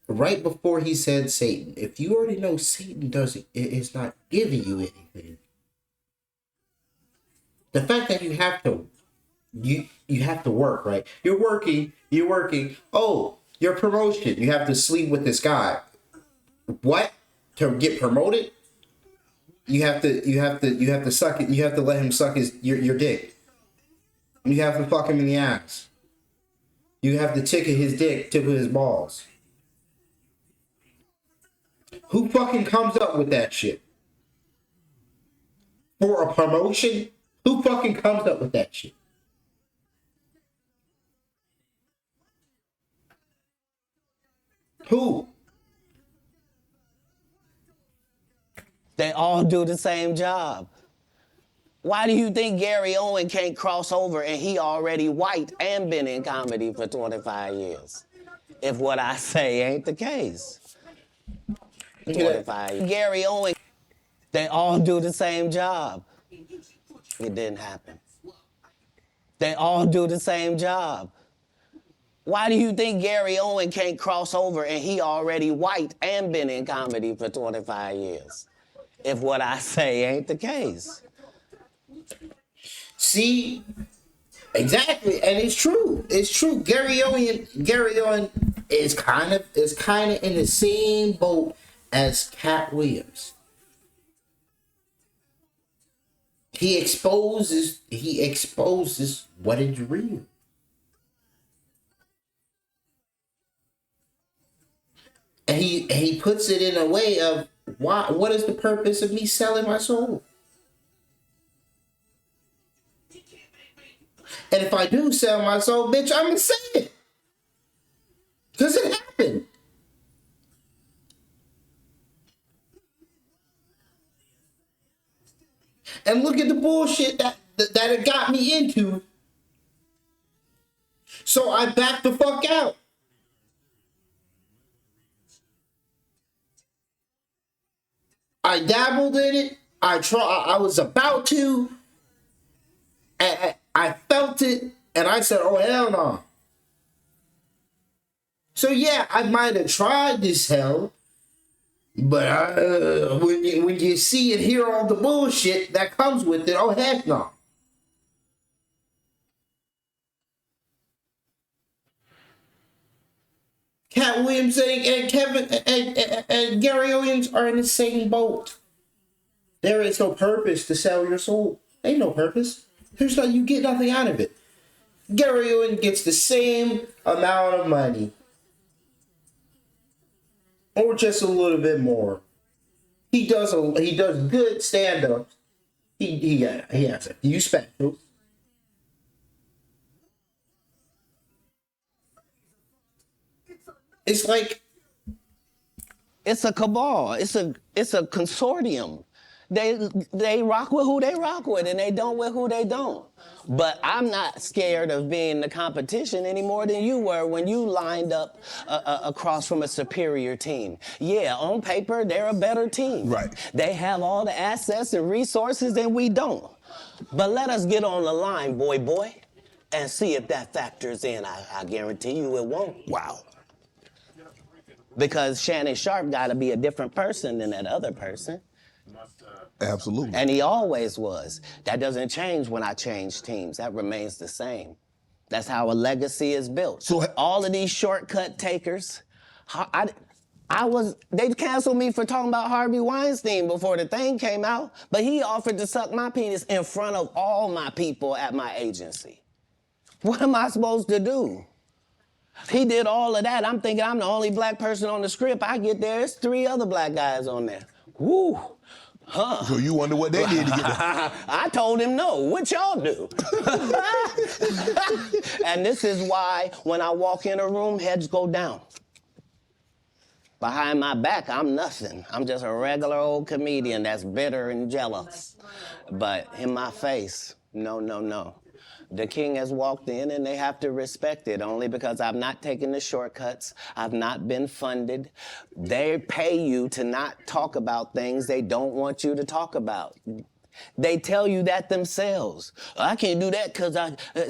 A: right before he said Satan, if you already know Satan is not giving you anything, the fact that you have to work, right? You're working. Oh, your promotion. You have to sleep with this guy. What? To get promoted? You have to suck it. You have to let him suck your dick. You have to fuck him in the ass. You have to tickle his dick, tickle his balls. Who fucking comes up with that shit? For a promotion? Who fucking comes up with that shit? Who?
L: They all do the same job. Why do you think Gary Owen can't cross over and he already white and been in comedy for 25 years? If what I say ain't the case. 25 years. Gary Owen, they all do the same job. It didn't happen. They all do the same job. Why do you think Gary Owen can't cross over and he already white and been in comedy for 25 years? If what I say ain't the case.
A: See, exactly, and it's true. It's true. Gary Owen is kind of in the same boat as Cat Williams. He exposes what is real. And he puts it in a way of what is the purpose of me selling my soul? And if I do sell my soul, bitch, I'm gonna say it. Because it happened. And look at the bullshit that it got me into. So I backed the fuck out. I dabbled in it. I was about to. And I felt it. And I said, oh, hell no. So yeah, I might have tried this hell. But when you see and hear all the bullshit that comes with it, oh, heck no. Cat Williams and Kevin and Gary Owens are in the same boat. There is no purpose to sell your soul. Ain't no purpose. You get nothing out of it. Gary Owens gets the same amount of money. Or just a little bit more. He does good stand-ups. He has a few specials. It's like
L: it's a cabal. It's a consortium. They rock with who they rock with, and they don't with who they don't. But I'm not scared of being the competition any more than you were when you lined up across from a superior team. Yeah, on paper, they're a better team.
F: Right.
L: They have all the assets and resources, and we don't. But let us get on the line, boy, and see if that factors in. I guarantee you it won't.
F: Wow.
L: Because Shannon Sharp got to be a different person than that other person.
F: Absolutely.
L: And he always was. That doesn't change when I change teams. That remains the same. That's how a legacy is built. So all of these shortcut takers, they canceled me for talking about Harvey Weinstein before the thing came out, but he offered to suck my penis in front of all my people at my agency. What am I supposed to do? He did all of that. I'm thinking I'm the only black person on the script. I get there, there's 3 other black guys on there. Woo. Huh.
F: So you wonder what they did to get there.
L: I told him no. What y'all do? And this is why when I walk in a room, heads go down. Behind my back, I'm nothing. I'm just a regular old comedian that's bitter and jealous. But in my face, no. The king has walked in and they have to respect it only because I've not taken the shortcuts. I've not been funded. They pay you to not talk about things they don't want you to talk about. They tell you that themselves. I can't do that because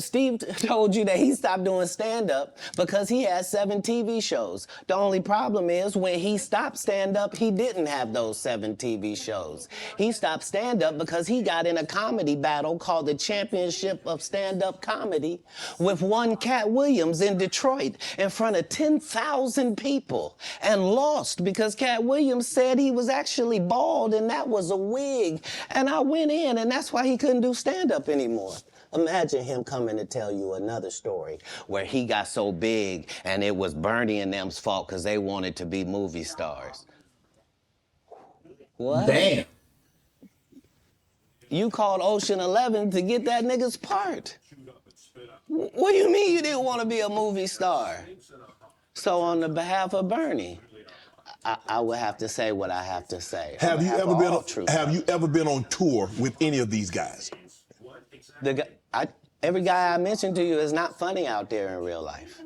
L: Steve told you that he stopped doing stand-up because he has 7 TV shows. The only problem is when he stopped stand-up, he didn't have those 7 TV shows. He stopped stand-up because he got in a comedy battle called the Championship of Stand-Up Comedy with one Cat Williams in Detroit in front of 10,000 people and lost because Cat Williams said he was actually bald and that was a wig. And I went in, and that's why he couldn't do stand-up anymore. Imagine him coming to tell you another story where he got so big and it was Bernie and them's fault because they wanted to be movie stars. What?
A: Damn.
L: You called Ocean 11 to get that nigga's part. What do you mean you didn't want to be a movie star? So on the behalf of Bernie, I would have to say what I have to say.
F: Have you ever been on tour with any of these guys?
L: Every guy I mentioned to you is not funny out there in real life.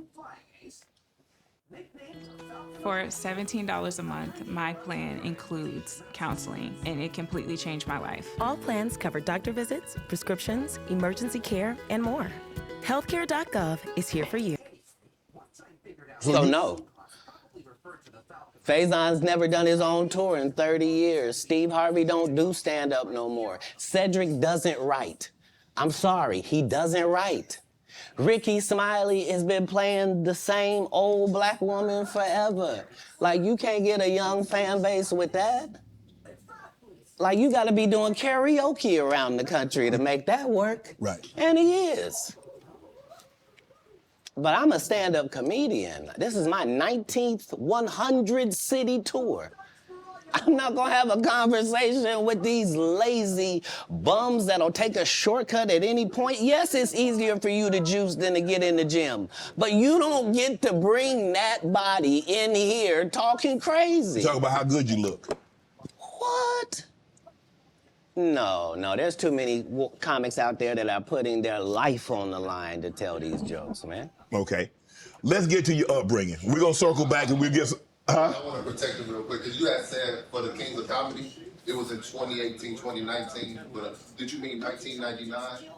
E: For $17 a month, my plan includes counseling, and it completely changed my life.
V: All plans cover doctor visits, prescriptions, emergency care, and more. Healthcare.gov is here for you.
L: So no. Faison's never done his own tour in 30 years. Steve Harvey don't do stand-up no more. Cedric doesn't write. I'm sorry, he doesn't write. Ricky Smiley has been playing the same old black woman forever. Like, you can't get a young fan base with that. Like, you gotta be doing karaoke around the country to make that work.
F: Right.
L: And he is. But I'm a stand-up comedian. This is my 19th 100-city tour. I'm not gonna have a conversation with these lazy bums that'll take a shortcut at any point. Yes, it's easier for you to juice than to get in the gym, but you don't get to bring that body in here talking crazy.
F: Talk about how good you look.
L: What? No, there's too many comics out there that are putting their life on the line to tell these jokes, man.
F: Okay. Let's get to your upbringing. We're gonna circle back and we'll get some,
W: I want to protect him real quick, because you had said for the Kings of Comedy, it was in 2018, 2019, but did you mean 1999?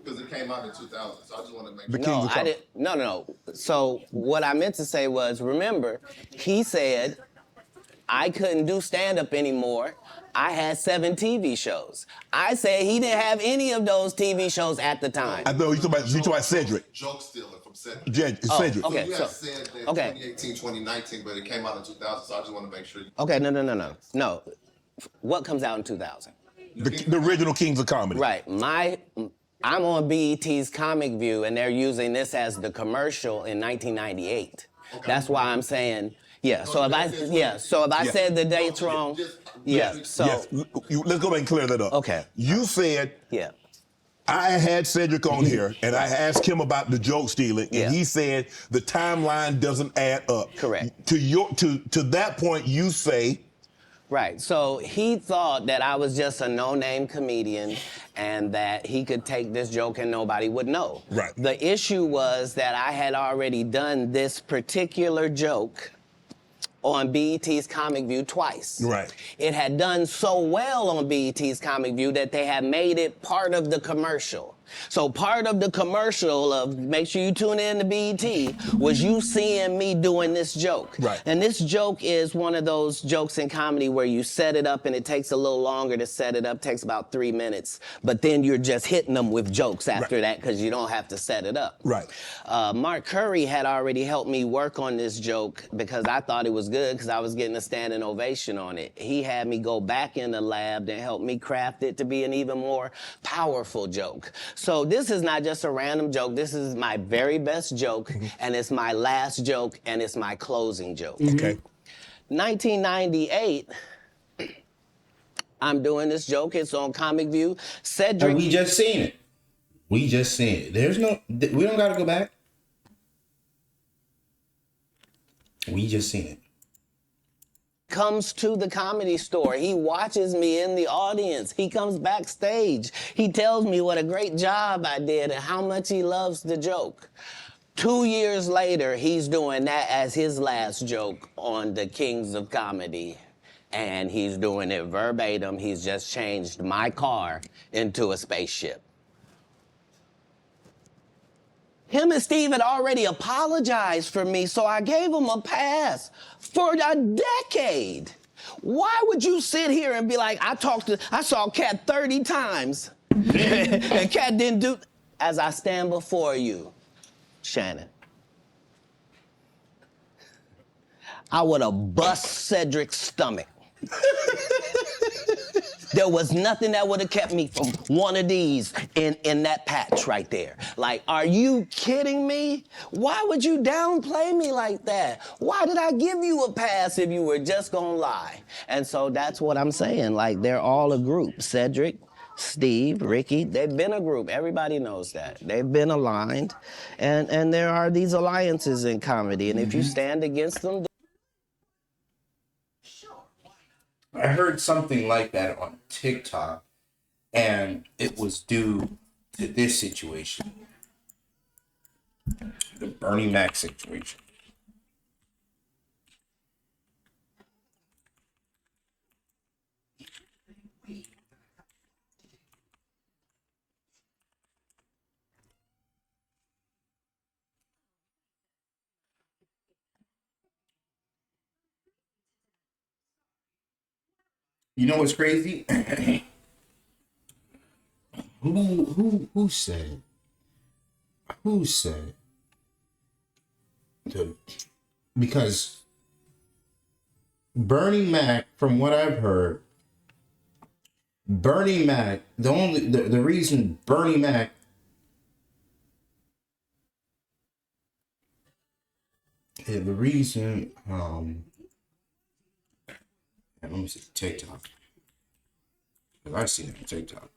W: Because it came out in 2000, so I just want to make sure.
L: No, I didn't. No. So what I meant to say was, remember, he said I couldn't do stand-up anymore. I had 7 TV shows. I said he didn't have any of those TV shows at the time.
F: I know you talking about Cedric.
W: Joke stealing from Cedric.
F: Cedric.
W: Okay, so you had said that 2018, 2019, but it came out in 2000, so I just want to make sure.
L: Okay, no. What comes out in 2000?
F: The original Kings of Comedy.
L: Right. I'm on BET's Comic View, and they're using this as the commercial in 1998. Okay. That's why I'm saying, yeah. So if I said the dates wrong, So
F: let's go back and clear that up.
L: Okay.
F: You said, I had Cedric on here, and I asked him about the joke stealing, and he said the timeline doesn't add up.
L: Correct.
F: To that point, you say.
L: Right. So he thought that I was just a no-name comedian and that he could take this joke and nobody would know.
F: Right.
L: The issue was that I had already done this particular joke on BET's Comic View twice.
F: Right.
L: It had done so well on BET's Comic View that they had made it part of the commercial. So part of the commercial of make sure you tune in to BET was you seeing me doing this joke.
F: Right.
L: And this joke is one of those jokes in comedy where you set it up and it takes a little longer to set it up, takes about 3 minutes, but then you're just hitting them with jokes after that because you don't have to set it up.
F: Right.
L: Mark Curry had already helped me work on this joke because I thought it was good because I was getting a standing ovation on it. He had me go back in the lab and help me craft it to be an even more powerful joke. So this is not just a random joke. This is my very best joke, and it's my last joke, and it's my closing joke.
F: Okay.
L: 1998, I'm doing this joke. It's on Comic View. Cedric.
A: We just seen it. We don't got to go back. We just seen it.
L: Comes to the Comedy Store. He watches me in the audience. He comes backstage. He tells me what a great job I did and how much he loves the joke. 2 years later, he's doing that as his last joke on the Kings of Comedy. And he's doing it verbatim. He's just changed my car into a spaceship. Him and Steve had already apologized for me, so I gave him a pass for a decade. Why would you sit here and be like, I saw Cat 30 times, and Cat didn't do, as I stand before you, Shannon, I would have bust Cedric's stomach. There was nothing that would have kept me from one of these in that patch right there. Like, are you kidding me? Why would you downplay me like that? Why did I give you a pass if you were just gonna lie? And so that's what I'm saying. Like, they're all a group. Cedric, Steve, Ricky, they've been a group. Everybody knows that. They've been aligned. And there are these alliances in comedy. And if you stand against them,
A: I heard something like that on TikTok, and it was due to this situation, the Bernie Mac situation. You know what's crazy? Who said because Bernie Mac, from what I've heard, Bernie Mac, the reason Bernie Mac let me see TikTok. I see it on TikTok.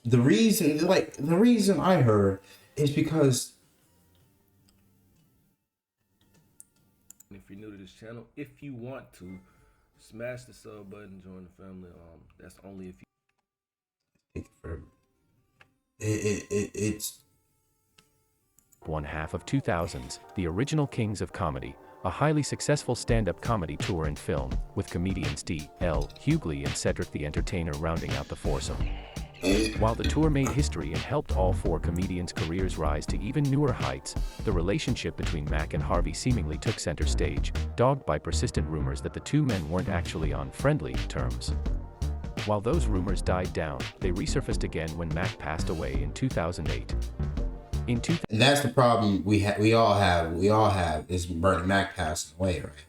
A: The reason I heard is because
U: if you're new to this channel, if you want to smash the sub button, join the family. That's only if you.
A: It's
B: one half of 2000's The Original Kings of Comedy, a highly successful stand-up comedy tour and film, with comedians D.L. Hughley and Cedric the Entertainer rounding out the foursome. While the tour made history and helped all four comedians' careers rise to even newer heights, the relationship between Mac and Harvey seemingly took center stage, dogged by persistent rumors that the two men weren't actually on friendly terms. While those rumors died down, they resurfaced again when Mac passed away in 2008.
A: And that's the problem we all have is Bernie Mac passing away, right?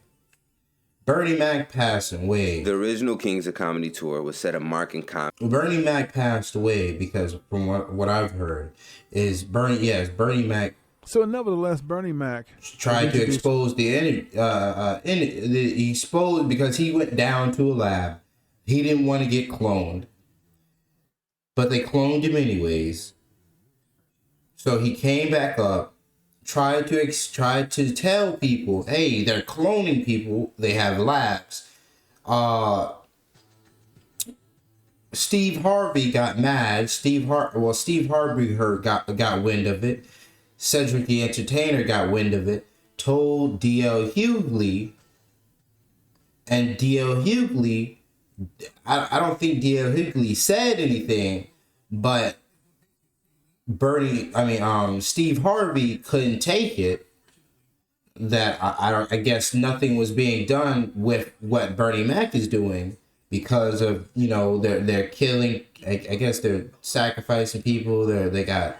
A: Bernie Mac passing away.
D: The Original Kings of Comedy tour was set a mark in comedy.
A: Bernie Mac passed away because, from what I've heard, is Bernie Mac.
H: So nevertheless, Bernie Mac
A: tried to expose he exposed because he went down to a lab. He didn't want to get cloned, but they cloned him anyways. So he came back up, tried to tell people, hey, they're cloning people. They have labs. Steve Harvey got mad. Steve Harvey got wind of it. Cedric the Entertainer got wind of it. Told D.L. Hughley, and D.L. Hughley, I don't think D.L. Hughley said anything, but Steve Harvey couldn't take it. That I guess nothing was being done with what Bernie Mac is doing because of they're killing. I guess they're sacrificing people. They got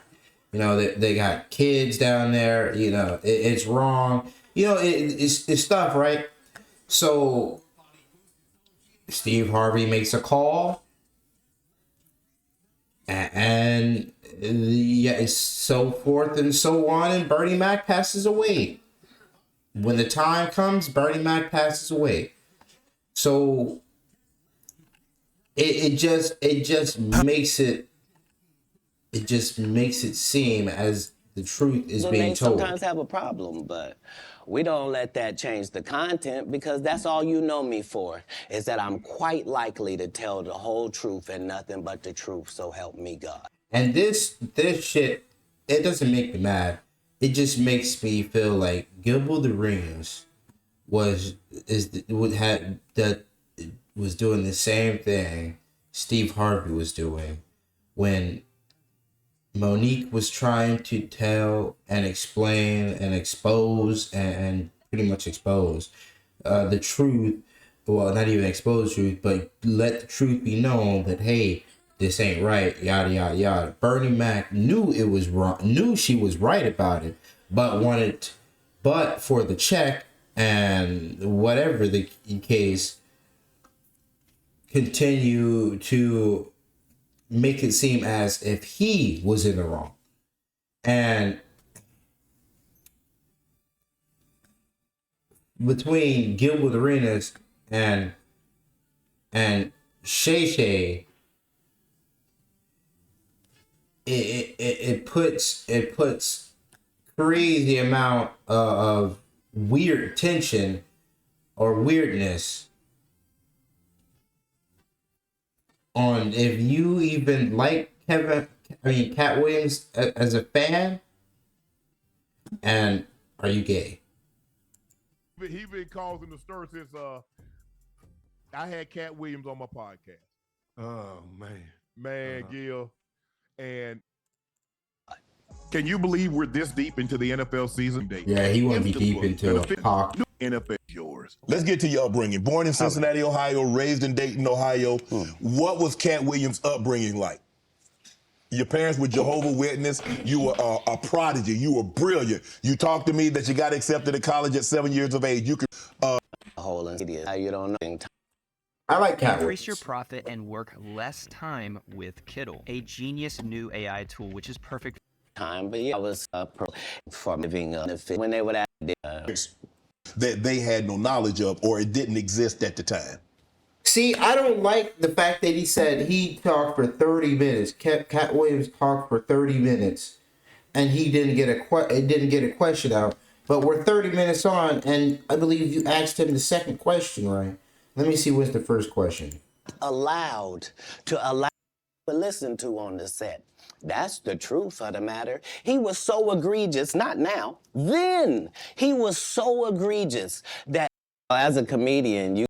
A: kids down there. It's wrong. It's stuff, right? So Steve Harvey makes a call, and so forth and so on, and Bernie Mac passes away. When the time comes, Bernie Mac passes away. So it just makes it seem as the truth is being told.
L: Sometimes have a problem, but we don't let that change the content, because that's all you know me for, is that I'm quite likely to tell the whole truth and nothing but the truth, so help me God.
A: And this shit, it doesn't make me mad. It just makes me feel like Gilbo the Rings was doing the same thing Steve Harvey was doing when Monique was trying to tell and explain and expose and pretty much expose the truth. Well, not even expose truth, but let the truth be known that, hey, this ain't right, yada, yada, yada. Bernie Mac knew it was wrong, knew she was right about it, but for the check and whatever the case, continue to make it seem as if he was in the wrong. And between Gilbert Arenas and Shay Shay, it puts crazy amount of weird tension or weirdness on if you even like Cat Williams as a fan, and are you gay?
F: He been causing the stir since I had Cat williams on my podcast.
J: Oh
F: Man, Gil. And can you believe we're this deep into the NFL season?
A: Yeah, he want to be deep into a talk.
F: NFL yours. Let's get to your upbringing. Born in Cincinnati, Ohio, raised in Dayton, Ohio. What was Cat Williams' upbringing like? Your parents were Jehovah's Witness. You were a prodigy. You were brilliant. You talked to me that you got accepted to college at 7 years of age. You could
L: You don't know.
A: I like Cat
K: Increase your profit and work less time with Kiddle, a genius new AI tool which is perfect.
L: Time, but yeah, I was for living when they would ask
F: that they had no knowledge of, or it didn't exist at the time.
A: See, I don't like the fact that he said he talked for 30 minutes. Cat Williams talked for 30 minutes, and he didn't get a question out. But we're 30 minutes on, and I believe you asked him the second question, right? Let me see what's the first question.
L: allowed to listen to on the set. That's the truth of the matter. He was so egregious, not now, then he was so egregious that as a comedian, you...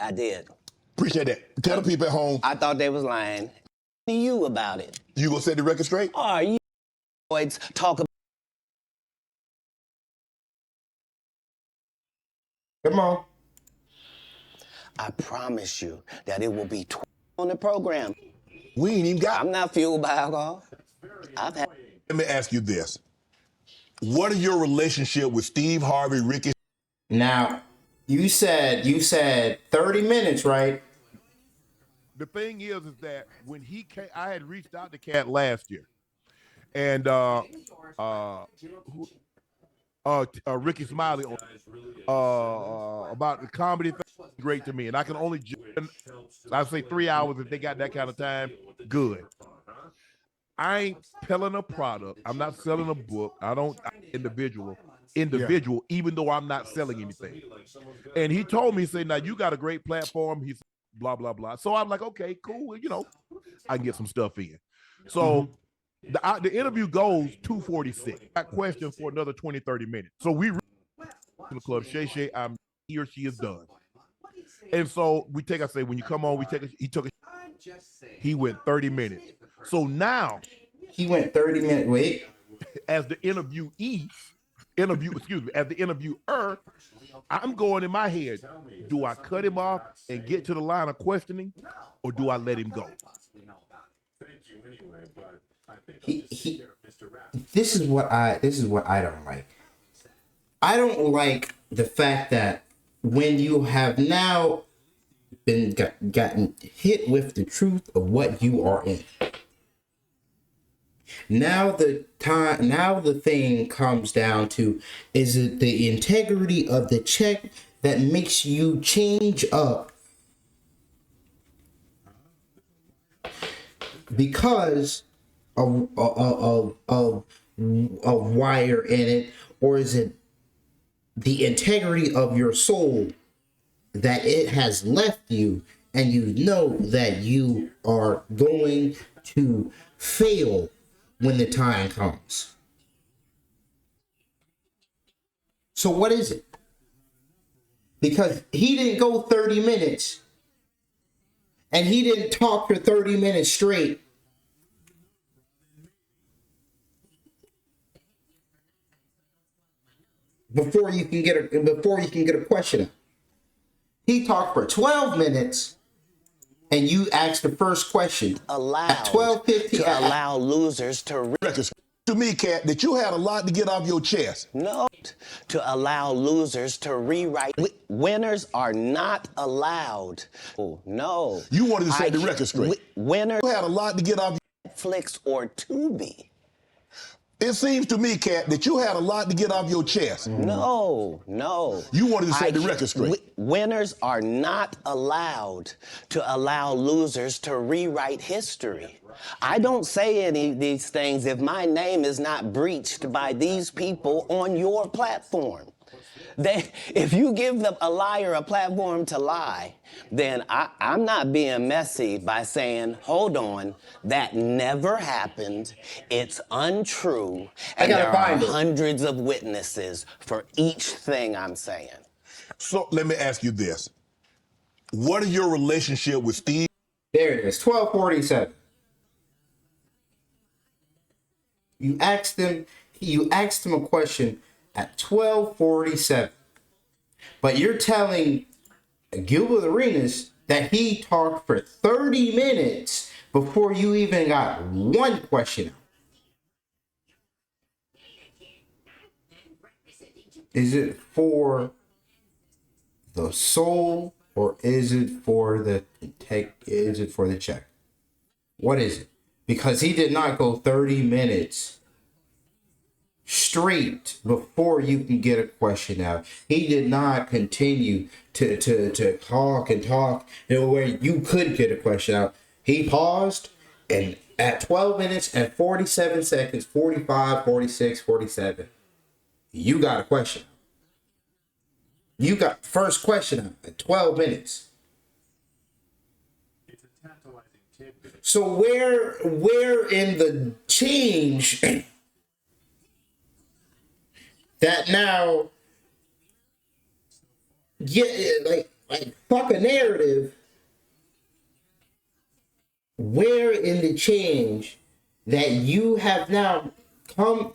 L: I did.
F: Appreciate that. Tell the people at home.
L: I thought they was lying to you about it.
F: You gonna set the record straight?
L: Or you talk about...
A: Come on.
L: I promise you that it will be on the program.
F: We ain't even got...
L: I'm not fueled by alcohol. I've had...
F: Let me ask you this. What is your relationship with Steve Harvey, Ricky?
A: Now, you said 30 minutes, right?
F: The thing is that when he came, I had reached out to Cat last year. And Ricky Smiley about the comedy thing, great to me. And I can only, I'd say 3 hours if they got that kind of time, good. I ain't selling a product. I'm not selling a book. I'm individual, even though I'm not selling anything. And he told me, say, now you got a great platform. He's blah, blah, blah. So I'm like, okay, cool. You know, I can get some stuff in. So the interview goes 2:46. Got questions for another 20, 30 minutes. So we to the club, Shay, he or she is done. And so we take, I say, when you come on, he went 30 minutes. So now
A: he went 30 minutes. Wait.
F: As the as the interviewer, I'm going in my head, do I cut him off and get to the line of questioning, or do I let him go?
A: This is what I don't like. I don't like the fact that when you have now been gotten hit with the truth of what you are in. Now the thing comes down to, is it the integrity of the check that makes you change up because of wire in it, or is it the integrity of your soul that it has left you, and you know that you are going to fail when the time comes? So what is it? Because he didn't go 30 minutes and he didn't talk for 30 minutes straight. Before you can get a question. He talked for 12 minutes and you asked the first question
L: allowed
A: at 12:50
L: to allow losers to
F: to me, Cat, that you had a lot to get off your chest.
L: No, to allow losers to rewrite. Winners are not allowed. Oh, no.
F: You wanted to set the record straight.
L: Winners
F: You had a lot to get off
L: Netflix or Tubi.
F: It seems to me, Cat, that you had a lot to get off your chest.
L: No.
F: You wanted to set the record straight.
L: Winners are not allowed to allow losers to rewrite history. I don't say any of these things if my name is not breached by these people on your platform. If you give a liar a platform to lie, then I'm not being messy by saying, hold on, that never happened, it's untrue, and there are hundreds of witnesses for each thing I'm saying.
F: So let me ask you this. What is your relationship with Steve?
A: There it is, 12:47. You asked him a question at 12:47. But you're telling Gilbert Arenas that he talked for 30 minutes before you even got one question out. Is it for the soul or is it for the check? What is it? Because he did not go 30 minutes straight before you can get a question out. He did not continue to talk where you could get a question out. He paused, and at 12 minutes and 47 seconds, 45, 46, 47, you got a question. You got first question out at 12 minutes. So where in the change that now get like fuck a narrative? Where in the change that you have now come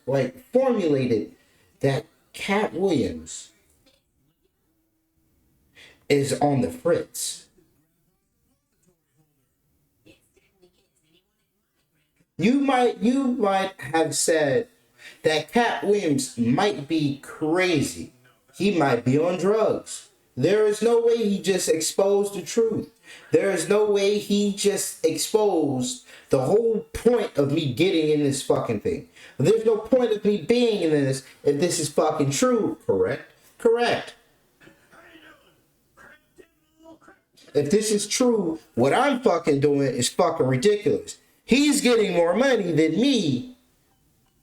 A: like formulated that Cat Williams is on the fritz? You might have said that Cat Williams might be crazy. He might be on drugs. There is no way he just exposed the truth. There is no way he just exposed the whole point of me getting in this fucking thing. There's no point of me being in this if this is fucking true. Correct? Correct. If this is true, what I'm fucking doing is fucking ridiculous. He's getting more money than me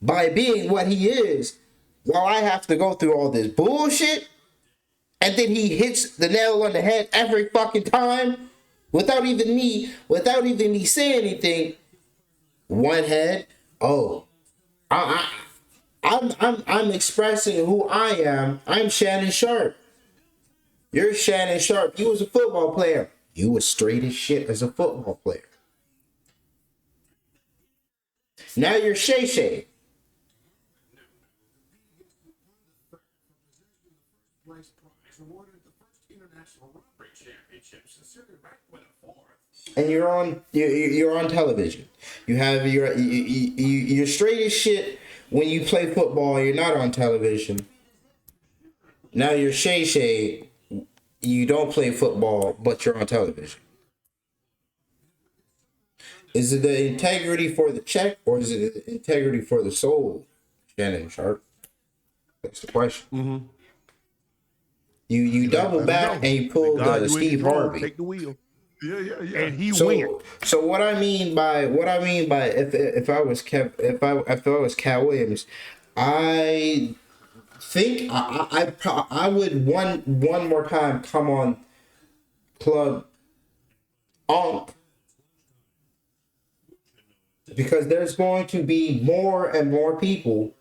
A: by being what he is, while I have to go through all this bullshit, and then he hits the nail on the head every fucking time without even me saying anything. One head. Oh, I'm expressing who I am. I'm Shannon Sharp. You're Shannon Sharp. You was a football player. You was straight as shit as a football player. Now you're Shay Shay. And you're on television. You're straight as shit when you play football. You're not on television. Now you're Shay Shay. You don't play football, but you're on television. Is it the integrity for the check, or is it the integrity for the soul, Shannon Sharp? That's the question.
F: Mm-hmm.
A: You double back and you pull the Steve Harvey.
F: Take the wheel. Yeah.
H: And he
A: went. So what I mean by if I was Cat Williams, I think I would one more time come on Club Onk, because there's going to be more and more people.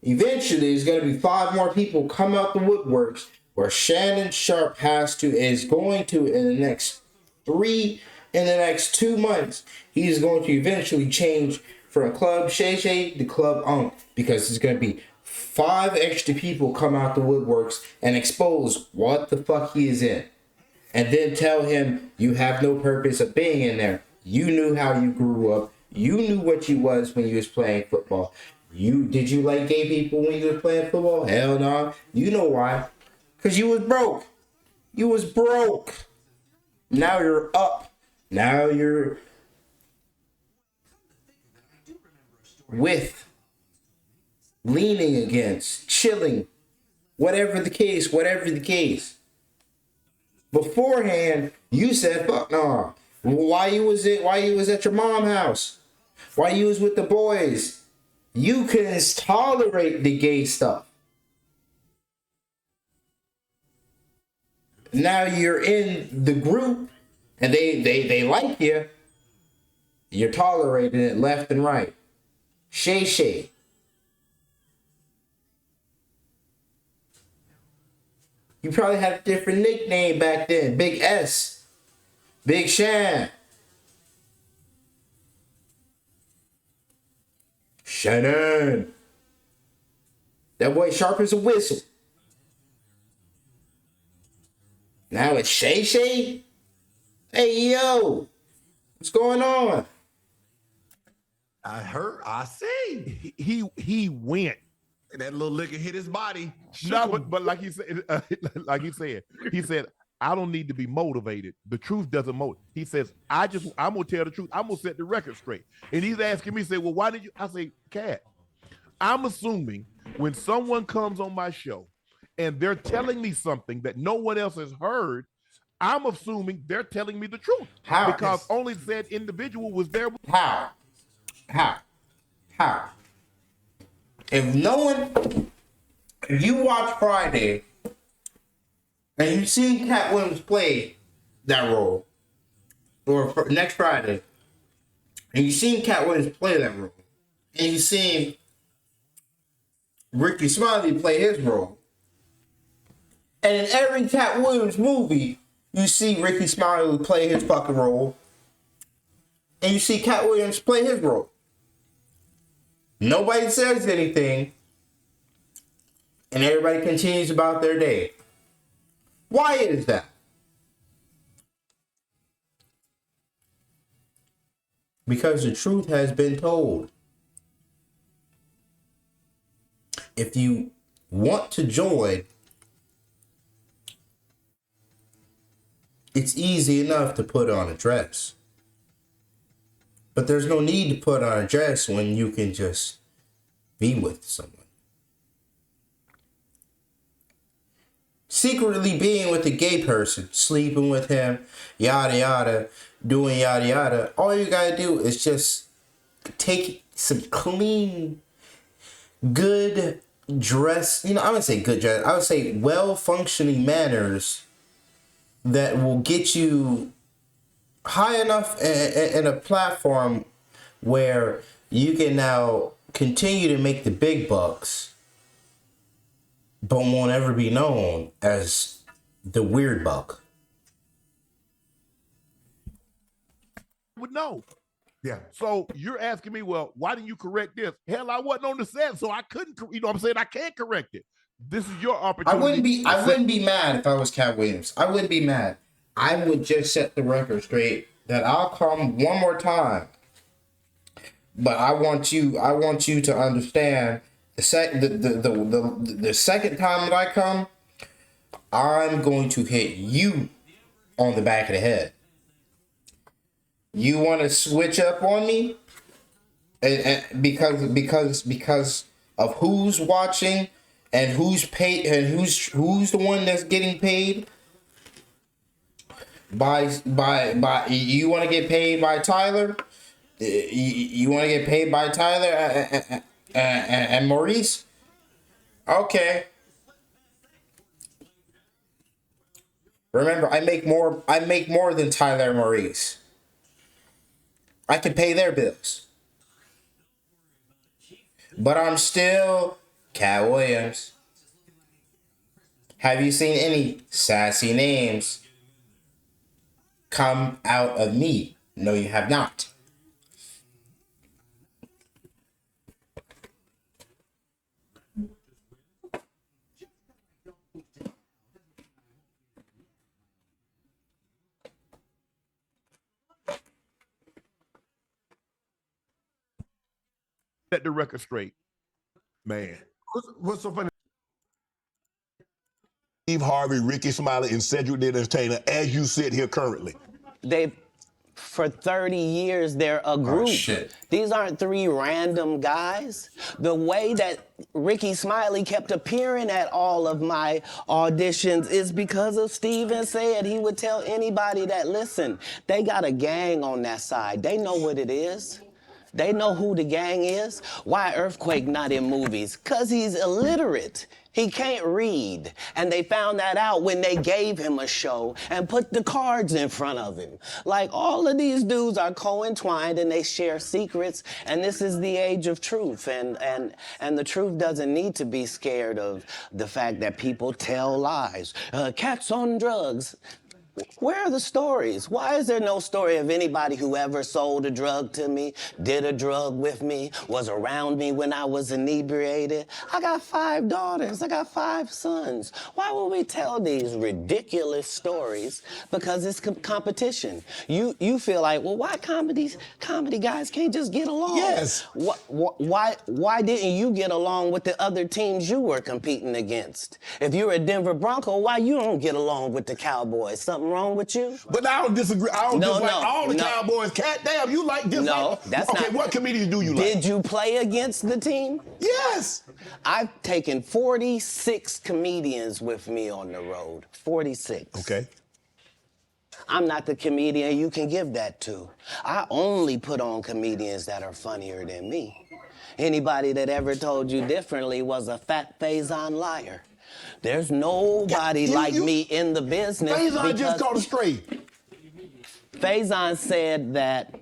A: Eventually, there's going to be 5 more people come out the woodworks where Shannon Sharp is going to in the next 2 months. He's going to eventually change from Club Shay Shay to Club Onk, because there's going to be 5 extra people come out the woodworks and expose what the fuck he is in. and then tell him you have no purpose of being in there. You knew how you grew up. You knew what you was when you was playing football. Did you like gay people when you was playing football? Hell no. You know why? Because you was broke. You was broke. Now you're up. Now you're with, leaning against, chilling, whatever the case. Beforehand, you said, fuck no. Why you was at your mom's house? Why you was with the boys? You couldn't tolerate the gay stuff. Now you're in the group and they like you. You're tolerating it left and right. Shay Shay. You probably had a different nickname back then. Big S. Big Shan. Shannon. That boy sharp as a whistle. Now it's Shay Shay. Hey, yo. What's going on?
G: I see. He went. That little liquor hit his body.
F: No, but like he said, he said, I don't need to be motivated. The truth doesn't motivate. He says, I'm gonna tell the truth. I'm gonna set the record straight. And he's asking me, say, well, why did you? I say, Cat, I'm assuming when someone comes on my show and they're telling me something that no one else has heard, I'm assuming they're telling me the truth.
A: How?
F: Because only said individual was there.
A: How? If you watch Friday and you seen Cat Williams play that role, or next Friday, and you seen Cat Williams play that role, and you seen Ricky Smiley play his role, and in every Cat Williams movie, you see Ricky Smiley play his fucking role, and you see Cat Williams play his role. Nobody says anything, and everybody continues about their day. Why is that? Because the truth has been told. If you want to join, it's easy enough to put on a dress. But there's no need to put on a dress when you can just be with someone. Secretly being with a gay person, sleeping with him, yada yada, doing yada yada. All you gotta do is just take some clean, good dress. I wouldn't say good dress. I would say well-functioning manners that will get you high enough in a platform where you can now continue to make the big bucks, but won't ever be known as the weird buck.
F: Would know. Yeah. So you're asking me, well, why didn't you correct this? Hell, I wasn't on the set, so I couldn't. You know what I'm saying? I can't correct it. This is your opportunity.
A: I wouldn't be mad if I was Cat Williams. I wouldn't be mad. I would just set the record straight that I'll come one more time. But I want you to understand the second time that I come, I'm going to hit you on the back of the head. You want to switch up on me? And because of who's watching and who's paid and who's the one that's getting paid? By you want to get paid by Tyler? You want to get paid by Tyler and Maurice? Okay. Remember, I make more than Tyler and Maurice. I can pay their bills. But I'm still Cat Williams. Have you seen any sassy names come out of me? No, you have not.
G: Set the record straight, man.
W: What's so funny?
F: Steve Harvey, Ricky Smiley, and Cedric the Entertainer as you sit here currently?
L: For 30 years, they're a group.
A: shit.
L: These aren't three random guys. The way that Ricky Smiley kept appearing at all of my auditions is because of Steven said he would tell anybody that, listen, they got a gang on that side. They know what it is. They know who the gang is. Why Earthquake not in movies? 'Cause he's illiterate. He can't read. And they found that out when they gave him a show and put the cards in front of him. Like, all of these dudes are co-entwined and they share secrets, and this is the age of truth. And the truth doesn't need to be scared of the fact that people tell lies. Cats on drugs. Where are the stories? Why is there no story of anybody who ever sold a drug to me, did a drug with me, was around me when I was inebriated? I got 5 daughters. I got 5 sons. Why would we tell these ridiculous stories? Because it's competition. You feel like, well, why comedy guys can't just get along?
F: Yes.
L: Why didn't you get along with the other teams you were competing against? If you're a Denver Bronco, why you don't get along with the Cowboys? Something wrong with you?
F: But I don't disagree. I don't dislike all the Cowboys. Cat, damn, you like dislike?
L: No, that's
F: okay,
L: not.
F: What comedians do you like?
L: Did you play against the team?
F: Yes.
L: I've taken 46 comedians with me on the road. 46.
F: Okay.
L: I'm not the comedian you can give that to. I only put on comedians that are funnier than me. Anybody that ever told you differently was a fat Faison liar. There's nobody like me in the business.
F: Faison just called it straight.
L: Faison said that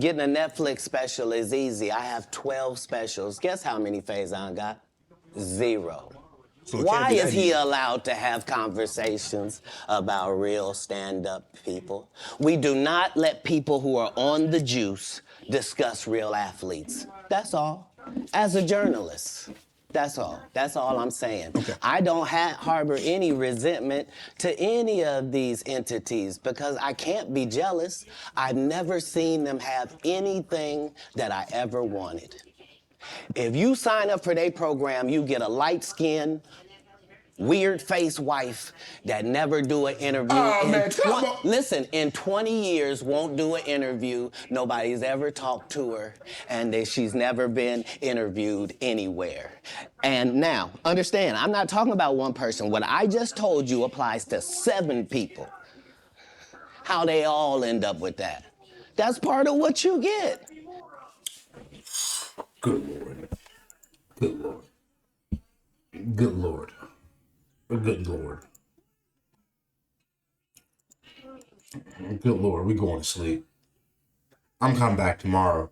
L: getting a Netflix special is easy. I have 12 specials. Guess how many Faison got? 0.
F: So it
L: Why
F: can't be
L: is
F: that
L: he
F: easy.
L: allowed to have conversations about real stand-up people? We do not let people who are on the juice discuss real athletes. That's all. As a journalist. That's all. That's all I'm saying. Okay. I don't harbor any resentment to any of these entities because I can't be jealous. I've never seen them have anything that I ever wanted. If you sign up for their program, you get a light-skinned, weird-faced wife that never do an interview.
F: Oh, man, come on.
L: Listen, in 20 years, won't do an interview. Nobody's ever talked to her, and she's never been interviewed anywhere. And now, understand, I'm not talking about one person. What I just told you applies to 7 people. How they all end up with that. That's part of what you get.
A: Good Lord. Good Lord. Good Lord. Good Lord. Good Lord, we going to sleep. I'm coming back tomorrow.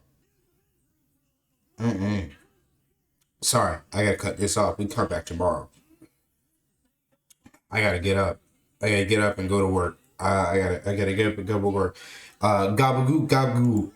A: Sorry, I gotta cut this off. We come back tomorrow. I gotta get up. I gotta get up and go to work. I gotta get up and go to work. Gabagook, gabagook.